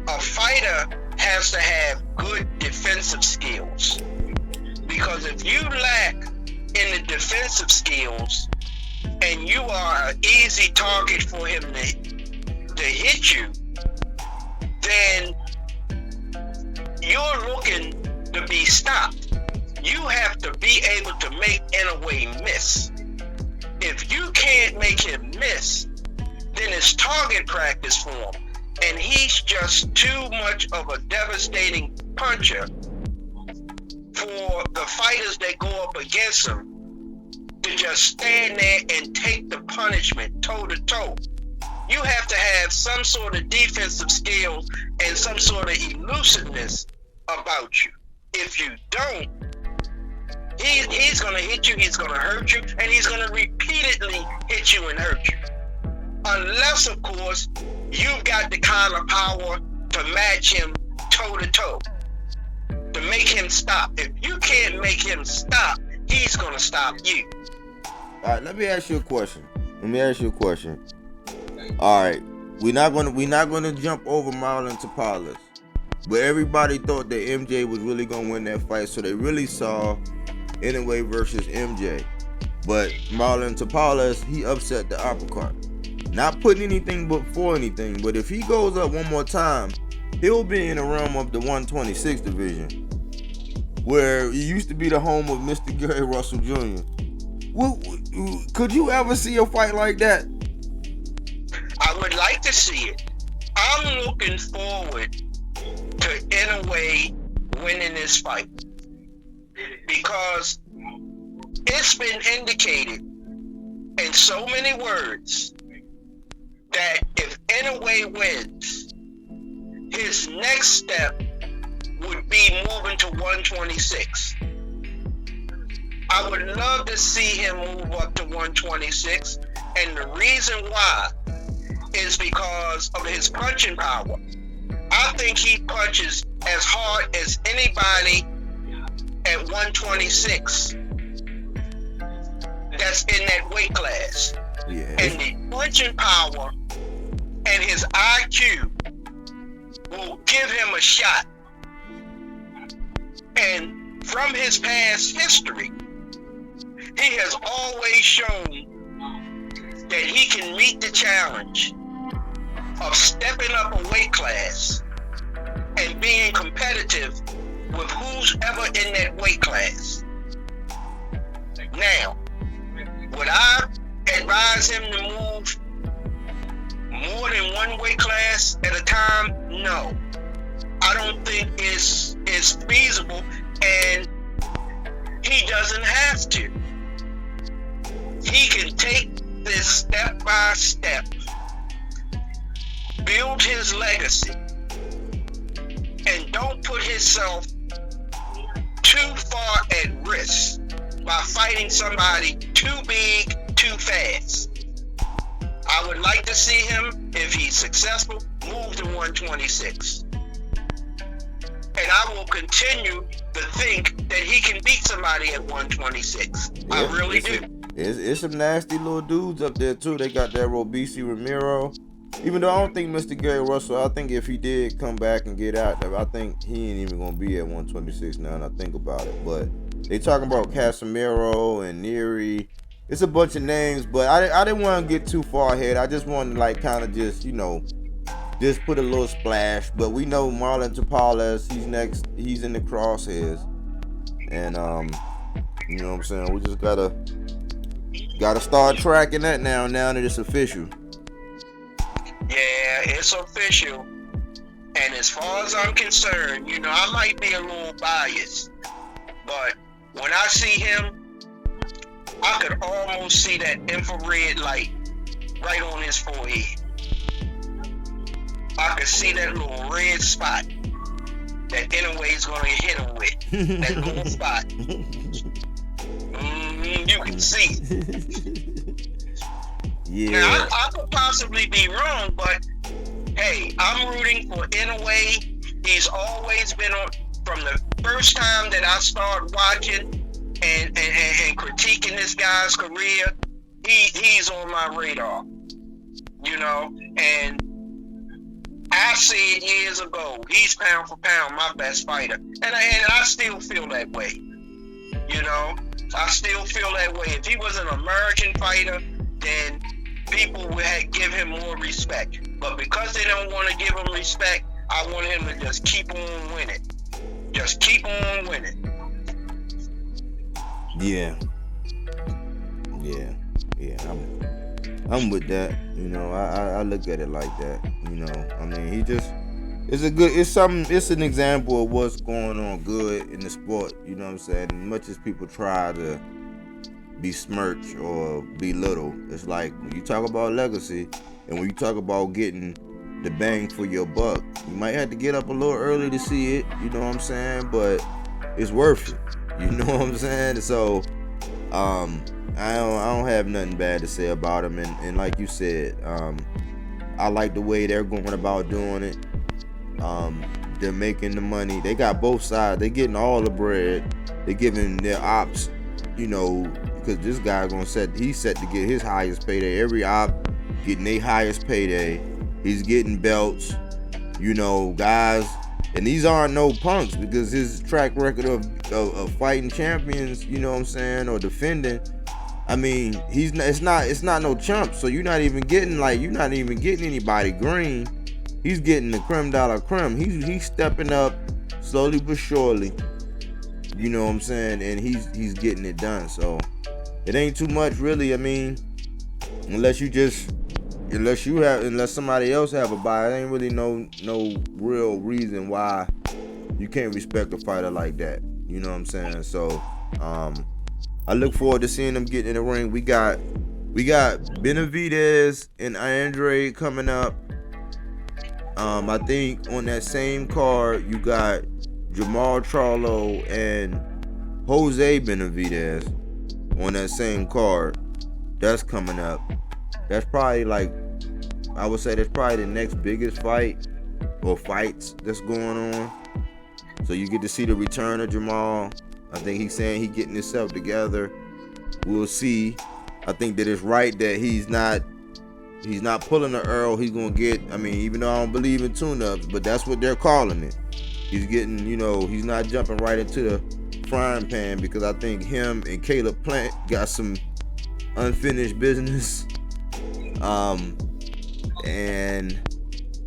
a fighter has to have good defensive skills. Because if you lack in the defensive skills and you are an easy target for him to hit you, then you're looking to be stopped. You have to be able to make Inoue miss. If you can't make him miss, then it's target practice for him. And he's just too much of a devastating puncher for the fighters that go up against him to just stand there and take the punishment toe to toe. You have to have some sort of defensive skills and some sort of elusiveness about you. If you don't, he's going to hit you, he's going to hurt you, and he's going to repeatedly hit you and hurt you. Unless, of course, you've got the kind of power to match him toe to toe, to make him stop. If you can't make him stop, he's going to stop you. All right, let me ask you a question. All right, we're not gonna jump over Marlon Tapales, but everybody thought that MJ was really gonna win that fight, so they really saw Inoue versus MJ. But Marlon Tapales, he upset the uppercut. Not putting anything before anything, but if he goes up one more time, he'll be in the realm of the 126 division, where he used to be the home of Mr. Gary Russell Jr. Could you ever see a fight like that? I would like to see it. I'm looking forward to Inoue winning this fight, because it's been indicated in so many words that if Inoue wins, his next step would be moving to 126. I would love to see him move up to 126, and the reason why is because of his punching power. I think he punches as hard as anybody at 126 that's in that weight class. Yeah. And the punching power and his IQ will give him a shot. And from his past history, he has always shown that he can meet the challenge of stepping up a weight class and being competitive with who's ever in that weight class. Now, would I advise him to move more than one weight class at a time? No. I don't think it's feasible, and he doesn't have to. He can take this step by step, build his legacy, and don't put himself too far at risk by fighting somebody too big, too fast. I would like to see him, if he's successful, move to 126. And I will continue to think that he can beat somebody at 126. Yeah, I really do. It's some nasty little dudes up there too. They got that Robeisy Romero. Even though I don't think Mr. Gary Russell, I think if he did come back and get out there, I think he ain't even gonna be at 126 now, and I think about it. But they talking about Casemiro and Neary. It's a bunch of names, but I didn't want to get too far ahead. I just wanted to like kind of just, you know, just put a little splash. But we know Marlon Tapales, he's next. He's in the crosshairs, and you know what I'm saying. We just gotta start tracking that now that it's official. Yeah, it's official. And as far as I'm concerned, you know, I might be a little biased, but when I see him, I could almost see that infrared light right on his forehead. I could see that little red spot that Inoue's going to hit him with. That little spot. You can see it. Yeah. Now, I could possibly be wrong, but hey, I'm rooting for Inoue. He's always been on, from the first time that I started watching and critiquing this guy's career, he's on my radar, you know, and I said years ago, he's pound for pound my best fighter, and I still feel that way, you know, I still feel that way. If he was an American fighter, then people would give him more respect, but because they don't want to give him respect, I want him to just keep on winning, just keep on winning. Yeah. I'm with that. You know, I look at it like that. You know, I mean, it's an example of what's going on good in the sport. You know what I'm saying? As much as people try to besmirch or belittle, it's like when you talk about legacy and when you talk about getting the bang for your buck, you might have to get up a little early to see it. You know what I'm saying? But it's worth it. You know what I'm saying? So, I don't have nothing bad to say about him. And like you said, I like the way they're going about doing it. They're making the money. They got both sides. They're getting all the bread. They're giving their ops, you know, because this guy he's set to get his highest payday. Every op getting their highest payday. He's getting belts, you know, guys. And these aren't no punks, because his track record of fighting champions, you know what I'm saying, or defending, I mean, it's not no chump. So you're not even getting anybody green. He's getting the creme de la creme. He's stepping up slowly but surely. You know what I'm saying? And he's getting it done. So it ain't too much really. I mean, unless somebody else have a bias, ain't really no real reason why you can't respect a fighter like that. You know what I'm saying? So I look forward to seeing them get in the ring. We got Benavidez and Andre coming up. I think on that same card you got Jamal Charlo and Jose Benavidez on that same card. That's coming up. That's probably I would say that's probably the next biggest fight or fights that's going on. So you get to see the return of Jamal. I think he's saying he's getting himself together. We'll see. I think that it's right that he's not pulling the Earl. He's gonna get, I mean, even though I don't believe in tune-ups, but that's what they're calling it. He's getting, you know, he's not jumping right into the frying pan, because I think him and Caleb Plant got some unfinished business. And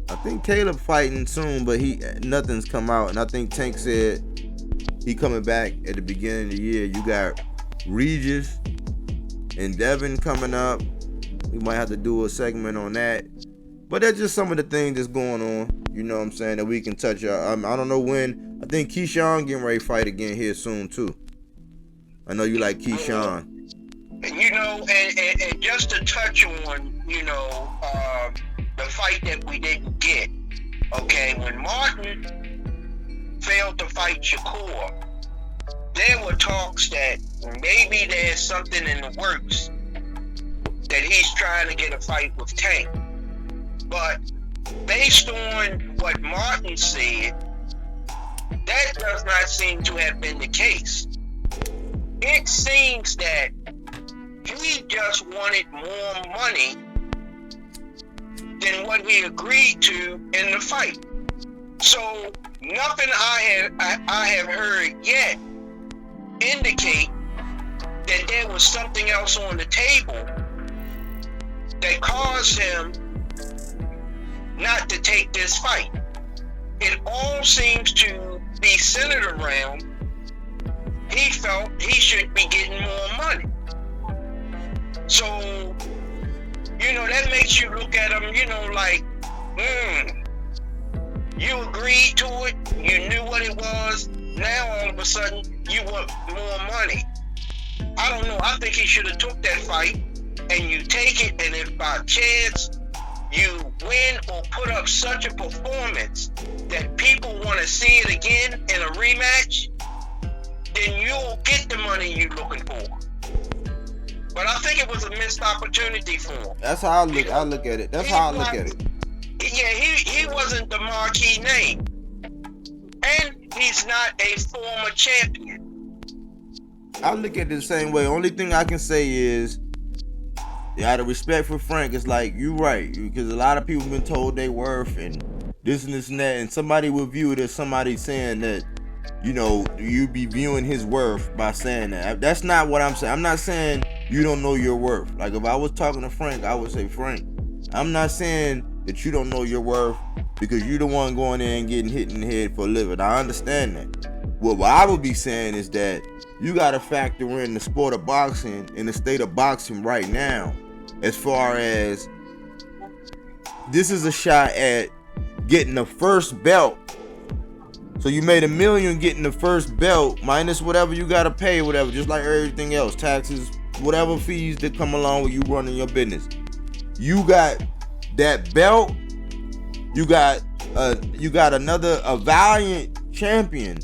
I think Caleb fighting soon, but nothing's come out. And I think Tank said he coming back at the beginning of the year. You got Regis and Devin coming up. We might have to do a segment on that. But that's just some of the things that's going on, you know what I'm saying, that we can touch. I don't know when. I think Keyshawn getting ready to fight again here soon, too. I know you like Keyshawn. You know, and just to touch on, you know, the fight that we didn't get, okay, when Martin failed to fight Shakur, there were talks that maybe there's something in the works that he's trying to get a fight with Tank. But based on what Martin said, that does not seem to have been the case. It seems that he just wanted more money than what he agreed to in the fight. So nothing I have heard yet indicate that there was something else on the table that caused him not to take this fight. It all seems to be centered around he felt he should be getting more money. So, you know, that makes you look at him, you know, like, you agreed to it, you knew what it was, now all of a sudden you want more money. I don't know, I think he should have took that fight and you take it, and if by chance you win or put up such a performance that people want to see it again in a rematch, then you'll get the money you're looking for. But I think it was a missed opportunity for him. That's how I look at it. That's how I look at it. Yeah, he wasn't the marquee name. And he's not a former champion. I look at it the same way. Only thing I can say is, out of respect for Frank, it's like, you right. Because a lot of people have been told they worth and this and that. And somebody will view it as somebody saying that, you know, you be viewing his worth by saying that. That's not what I'm saying. I'm not saying you don't know your worth. Like, if I was talking to Frank, I would say, Frank, I'm not saying that you don't know your worth because you're the one going there and getting hit in the head for a living. I understand that. What I would be saying is that you got to factor in the sport of boxing and the state of boxing right now, as far as this is a shot at getting the first belt. So you made $1 million getting the first belt, minus whatever you gotta pay, whatever, just like everything else, taxes, whatever fees that come along with you running your business. You got that belt. You got a valiant champion.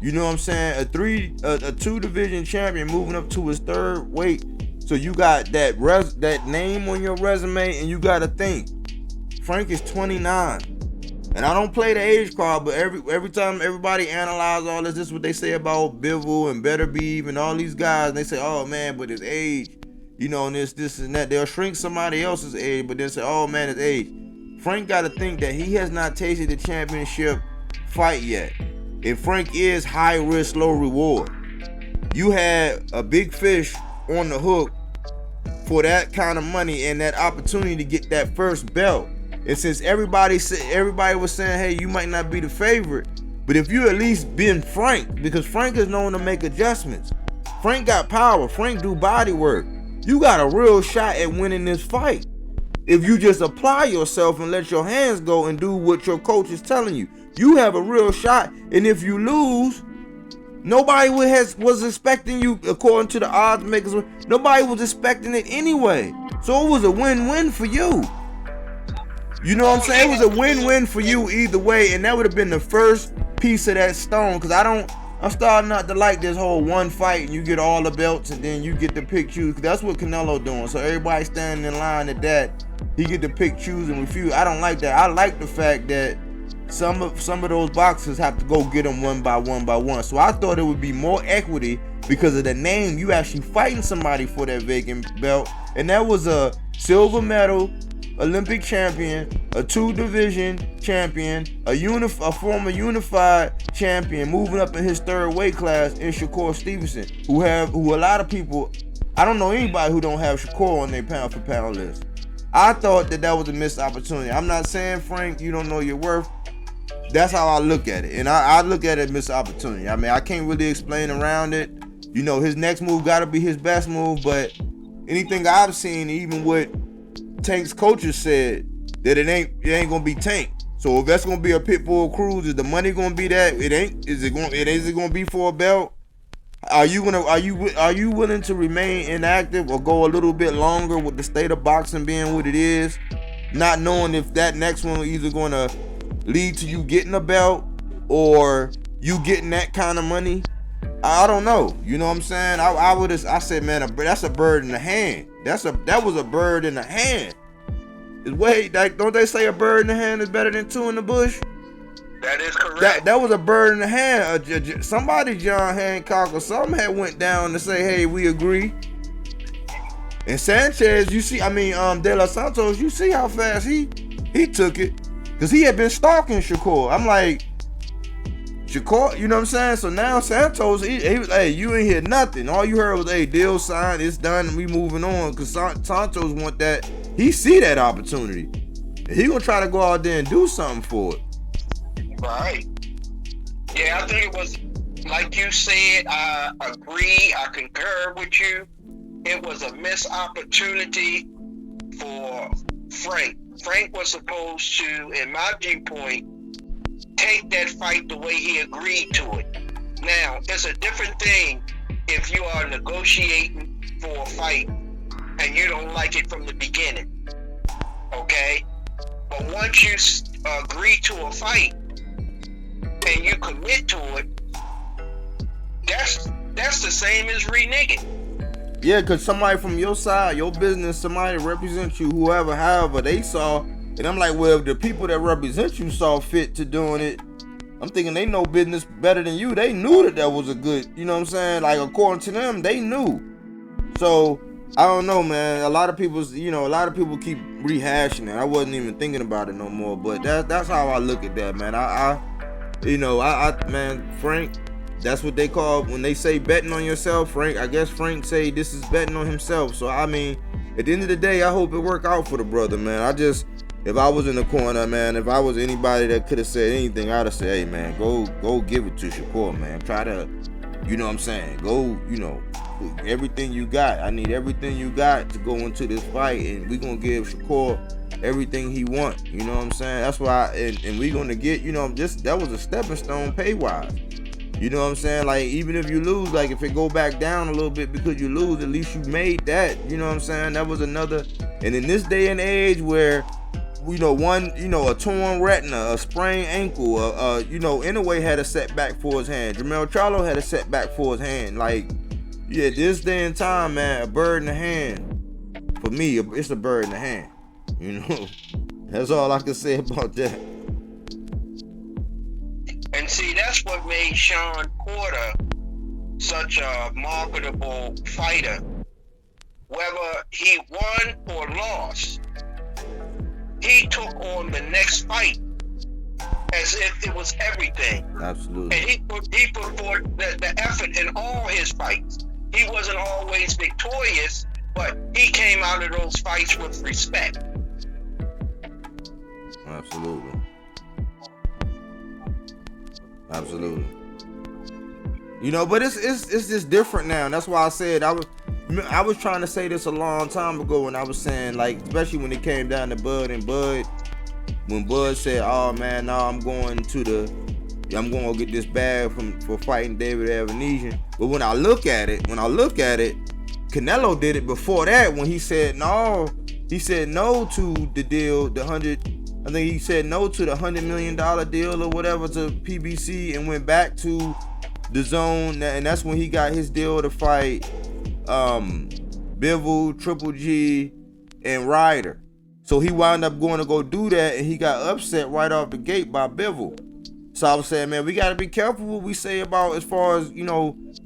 You know what I'm saying? A 2-division champion moving up to his third weight. So you got that name on your resume, and you gotta think, Frank is 29. And I don't play the age card, but every time everybody analyze all this is what they say about Bivol and Better Beeve and all these guys. And they say, oh man, but his age, you know, and this and that. They'll shrink somebody else's age, but then say, oh man, his age. Frank got to think that he has not tasted the championship fight yet. And Frank is high risk, low reward. You had a big fish on the hook for that kind of money and that opportunity to get that first belt. And since everybody was saying, hey, you might not be the favorite, but if you at least been Frank, because Frank is known to make adjustments. Frank got power. Frank do body work. You got a real shot at winning this fight if you just apply yourself and let your hands go and do what your coach is telling you. You have a real shot. And if you lose, nobody was expecting you, according to the odds makers. Nobody was expecting it anyway. So it was a win-win for you. You know what I'm saying? It was a win-win for you either way, and that would have been the first piece of that stone. Because I'm starting not to like this whole one fight and you get all the belts and then you get to pick, choose. Because that's what Canelo doing. So everybody standing in line at that, he get to pick, choose, and refuse. I don't like that. I like the fact that some of those boxers have to go get them one by one. So I thought it would be more equity because of the name. You actually fighting somebody for that vacant belt, and that was a silver medal Olympic champion, a 2-division champion, a former unified champion, moving up in his third weight class in Shakur Stevenson, who a lot of people, I don't know anybody who don't have Shakur on their pound for pound list. I thought that was a missed opportunity. I'm not saying, Frank, you don't know your worth. that's how I look at it. And I look at it as missed opportunity. I mean, I can't really explain around it. You know, his next move got to be his best move, but anything I've seen, even what Tank's coaches said, that it ain't gonna be Tank. So if that's gonna be a Pitbull Cruz, is the money gonna be that? It ain't. Is it gonna be for a belt? Are you willing to remain inactive or go a little bit longer with the state of boxing being what it is, not knowing if that next one is either gonna lead to you getting a belt or you getting that kind of money? I don't know. You know what I'm saying? I said, man, that's a bird in the hand. That was a bird in the hand. Like, don't they say a bird in the hand is better than two in the bush? That is correct. That was a bird in the hand. Somebody, John Hancock or something, had went down to say, hey, we agree. And Sanchez, you see, De Los Santos, you see how fast he took it, because he had been stalking Shakur. I'm like, Shakur, you know what I'm saying? So now Santos, he was, hey, you ain't hear nothing. All you heard was, hey, deal signed, it's done, and we moving on. Because Santos want that. He see that opportunity. And he gonna try to go out there and do something for it. Right. Yeah, I think it was, like you said, I agree, I concur with you. It was a missed opportunity for Frank. Frank was supposed to, in my viewpoint, take that fight the way he agreed to it. Now, it's a different thing if you are negotiating for a fight and you don't like it from the beginning. Okay? But once you agree to a fight and you commit to it, that's the same as reneging. Yeah, because somebody from your side, your business, somebody that represents you, whoever, however, they saw. And I'm like, well, if the people that represent you saw fit to doing it, I'm thinking they know business better than you. They knew that was a good, you know what I'm saying? Like, according to them, they knew. So, I don't know, man. A lot of people keep rehashing it. I wasn't even thinking about it no more. But that's how I look at that, man. Man, Frank, that's what they call, when they say betting on yourself, Frank, I guess Frank say this is betting on himself. So, I mean, at the end of the day, I hope it work out for the brother, man. If I was in the corner, man, if I was anybody that could have said anything, I'd have said, hey, man, go give it to Shakur, man. Try to, you know what I'm saying, go, everything you got. I need everything you got to go into this fight, and we going to give Shakur everything he wants. You know what I'm saying? That's why, and we going to get, that was a stepping stone pay-wise. You know what I'm saying? Like, even if you lose, like, if it go back down a little bit because you lose, at least you made that. You know what I'm saying? That was another, and in this day and age where, a torn retina, a sprained ankle, Inoue had a setback for his hand. Jermell Charlo had a setback for his hand. Like, yeah, this day and time, man, a bird in the hand. For me, it's a bird in the hand. That's all I can say about that. And see, that's what made Sean Porter such a marketable fighter. Whether he won or lost, he took on the next fight as if it was everything. Absolutely. And he put forth the effort in all his fights. He wasn't always victorious, but he came out of those fights with respect. Absolutely. But it's just different now. And that's why I said I was trying to say this a long time ago when I was saying, like, especially when it came down to Bud and Bud, when Bud said, oh man, no, I'm going to go get this bag for fighting David Avenesian. But when I look at it, Canelo did it before that when he said no. He said no to the deal, I think he said no to the $100 million deal or whatever to PBC and went back to the zone, and that's when he got his deal to fight Bivol, Triple G, and Ryder. So he wound up going to go do that, and he got upset right off the gate by Bivol. So I was saying, man, we got to be careful what we say about as far as,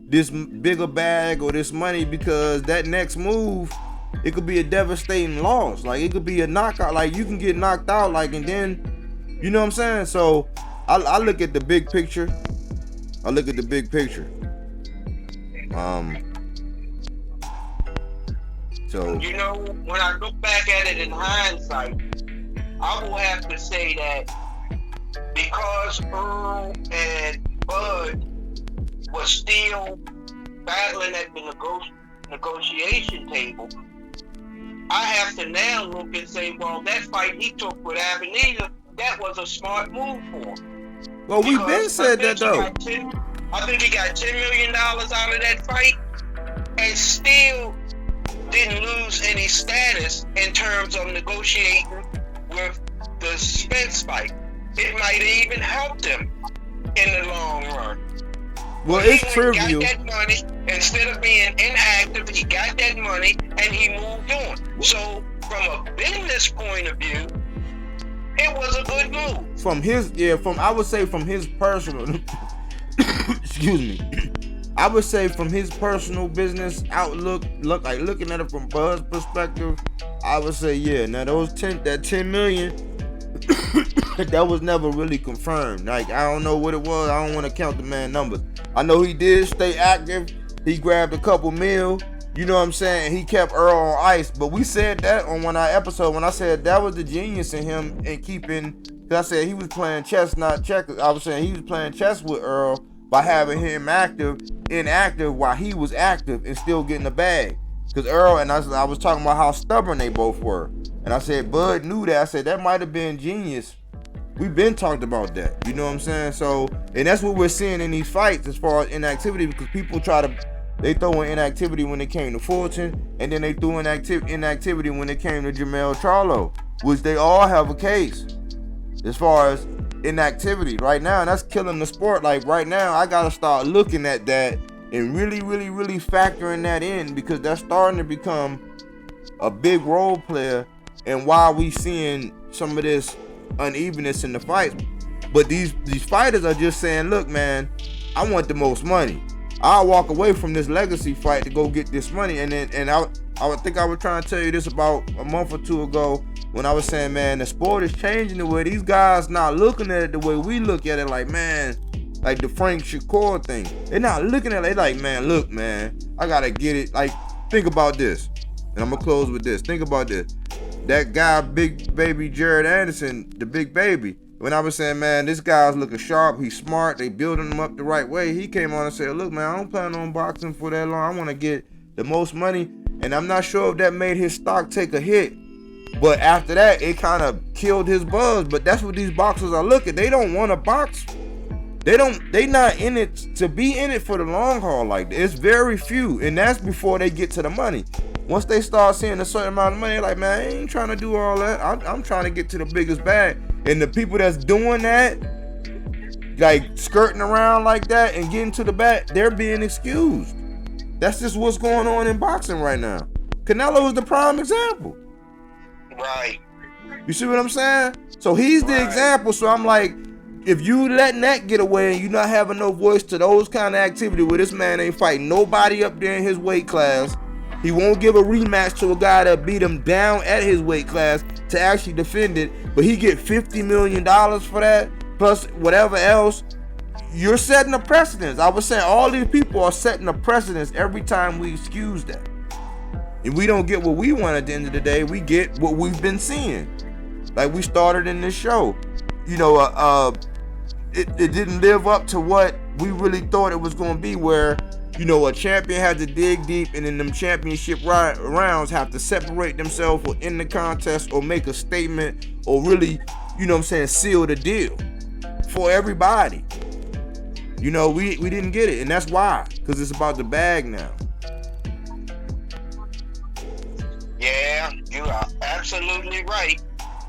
this bigger bag or this money, because that next move, it could be a devastating loss. Like, it could be a knockout. Like, you can get knocked out, like, and then, you know what I'm saying? So I look at the big picture. So, when I look back at it in hindsight, I will have to say that because because Earl and Bud were still battling at the negotiation table, I have to now look and say, well, that fight he took with Ebenezer, that was a smart move for him. Well, we've been said that though. I think he got $10 million out of that fight and still didn't lose any status in terms of negotiating with the Spence fight. It might have even helped him in the long run. Well, it's trivial. He got that money. Instead of being inactive, he got that money and he moved on. So, from a business point of view, it was a good move. I would say from his personal, excuse me, I would say from his personal business outlook, looking at it from Bud's perspective, I would say, yeah. Now that 10 million, that was never really confirmed. Like, I don't know what it was. I don't want to count the man numbers. I know he did stay active. He grabbed a couple mil. You know what I'm saying? He kept Earl on ice. But we said that on one of our episodes when I said that was the genius in him in keeping. Because I said he was playing chess, not checkers. I was saying he was playing chess with Earl by having him inactive while he was active and still getting the bag. Because Earl and I was talking about how stubborn they both were. And I said Bud knew that. I said that might have been genius. We've been talked about that. You know what I'm saying? So, and that's what we're seeing in these fights as far as inactivity, because people they throw in inactivity when it came to Fulton, and then they threw in inactivity when it came to Jermell Charlo, which they all have a case as far as inactivity right now, and that's killing the sport. Like right now, I gotta start looking at that and really factoring that in, because that's starting to become a big role player and why we seeing some of this unevenness in the fights. But these fighters are just saying, look, man, I want the most money. I'll walk away from this legacy fight to go get this money. And I would think I was trying to tell you this about a month or two ago when I was saying, man, the sport is changing the way these guys not looking at it the way we look at it. Like, man, like the Frank Shakur thing. They're not looking at it. They like, man, look, man, I gotta get it. Like, think about this. And I'm gonna close with this. Think about this. That guy, Big Baby Jared Anderson, the Big Baby, when I was saying, man, this guy's looking sharp, he's smart, they building him up the right way, he came on and said, look, man, I don't plan on boxing for that long. I want to get the most money. And I'm not sure if that made his stock take a hit. But after that, it kind of killed his buzz. But that's what these boxers are looking. They don't want to box. They not in it to be in it for the long haul. Like, it's very few. And that's before they get to the money. Once they start seeing a certain amount of money, they're like, man, I ain't trying to do all that. I'm trying to get to the biggest bag. And the people that's doing that, like skirting around like that and getting to the bag, they're being excused. That's just what's going on in boxing right now. Canelo is the prime example. Right. You see what I'm saying? So he's the example. So I'm like, if you letting that get away and you not having no voice to those kind of activity where this man ain't fighting nobody up there in his weight class, he won't give a rematch to a guy that beat him down at his weight class to actually defend it, but he get $50 million for that, plus whatever else. You're setting a precedence. I was saying all these people are setting a precedence every time we excuse that. And we don't get what we want at the end of the day. We get what we've been seeing. Like we started in this show. You know, it didn't live up to what we really thought it was going to be, where, you know, a champion had to dig deep, and in them championship rounds have to separate themselves or end the contest or make a statement or really, you know what I'm saying, seal the deal for everybody. You know, we didn't get it, and that's why, because it's about the bag now. Yeah, you are absolutely right.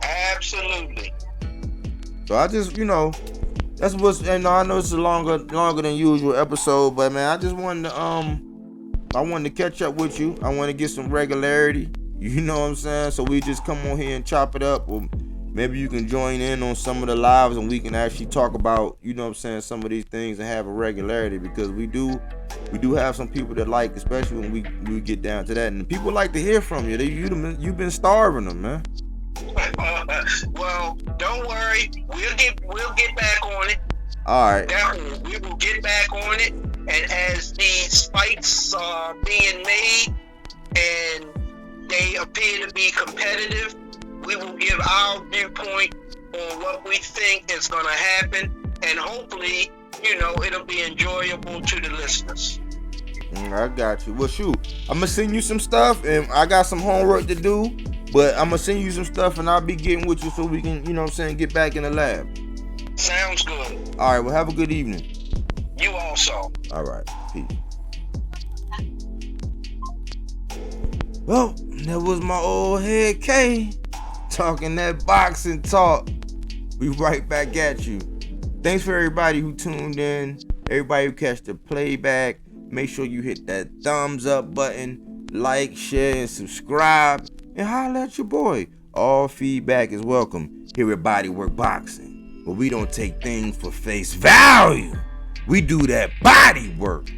Absolutely. So I just, you know, that's what's, and I know it's a longer than usual episode, but man, I just wanted to I wanted to catch up with you. I want to get some regularity. You know what I'm saying? So we just come on here and chop it up, or maybe you can join in on some of the lives and we can actually talk about, you know what I'm saying, some of these things and have a regularity, because we do have some people that like, especially when we get down to that, and people like to hear from you. You've been starving them, man. Well, don't worry. We'll get back on it. All right. We will get back on it. And as these fights are being made and they appear to be competitive, we will give our viewpoint on what we think is going to happen. and hopefully, you know, it'll be enjoyable to the listeners. I got you. Well, shoot, I'm gonna send you some stuff, and I got some homework to do. But I'm gonna send you some stuff, and I'll be getting with you so we can, you know what I'm saying, get back in the lab. Sounds good. All right. Well, have a good evening. You also. All right. Peace. Well, that was my old head K talking that boxing talk. We right back at you. Thanks for everybody who tuned in. Everybody who catch the playback. Make sure you hit that thumbs up button, like, share, and subscribe, and holla at your boy. All feedback is welcome here at BodyWorkBoxing, but we don't take things for face value. We do that body work.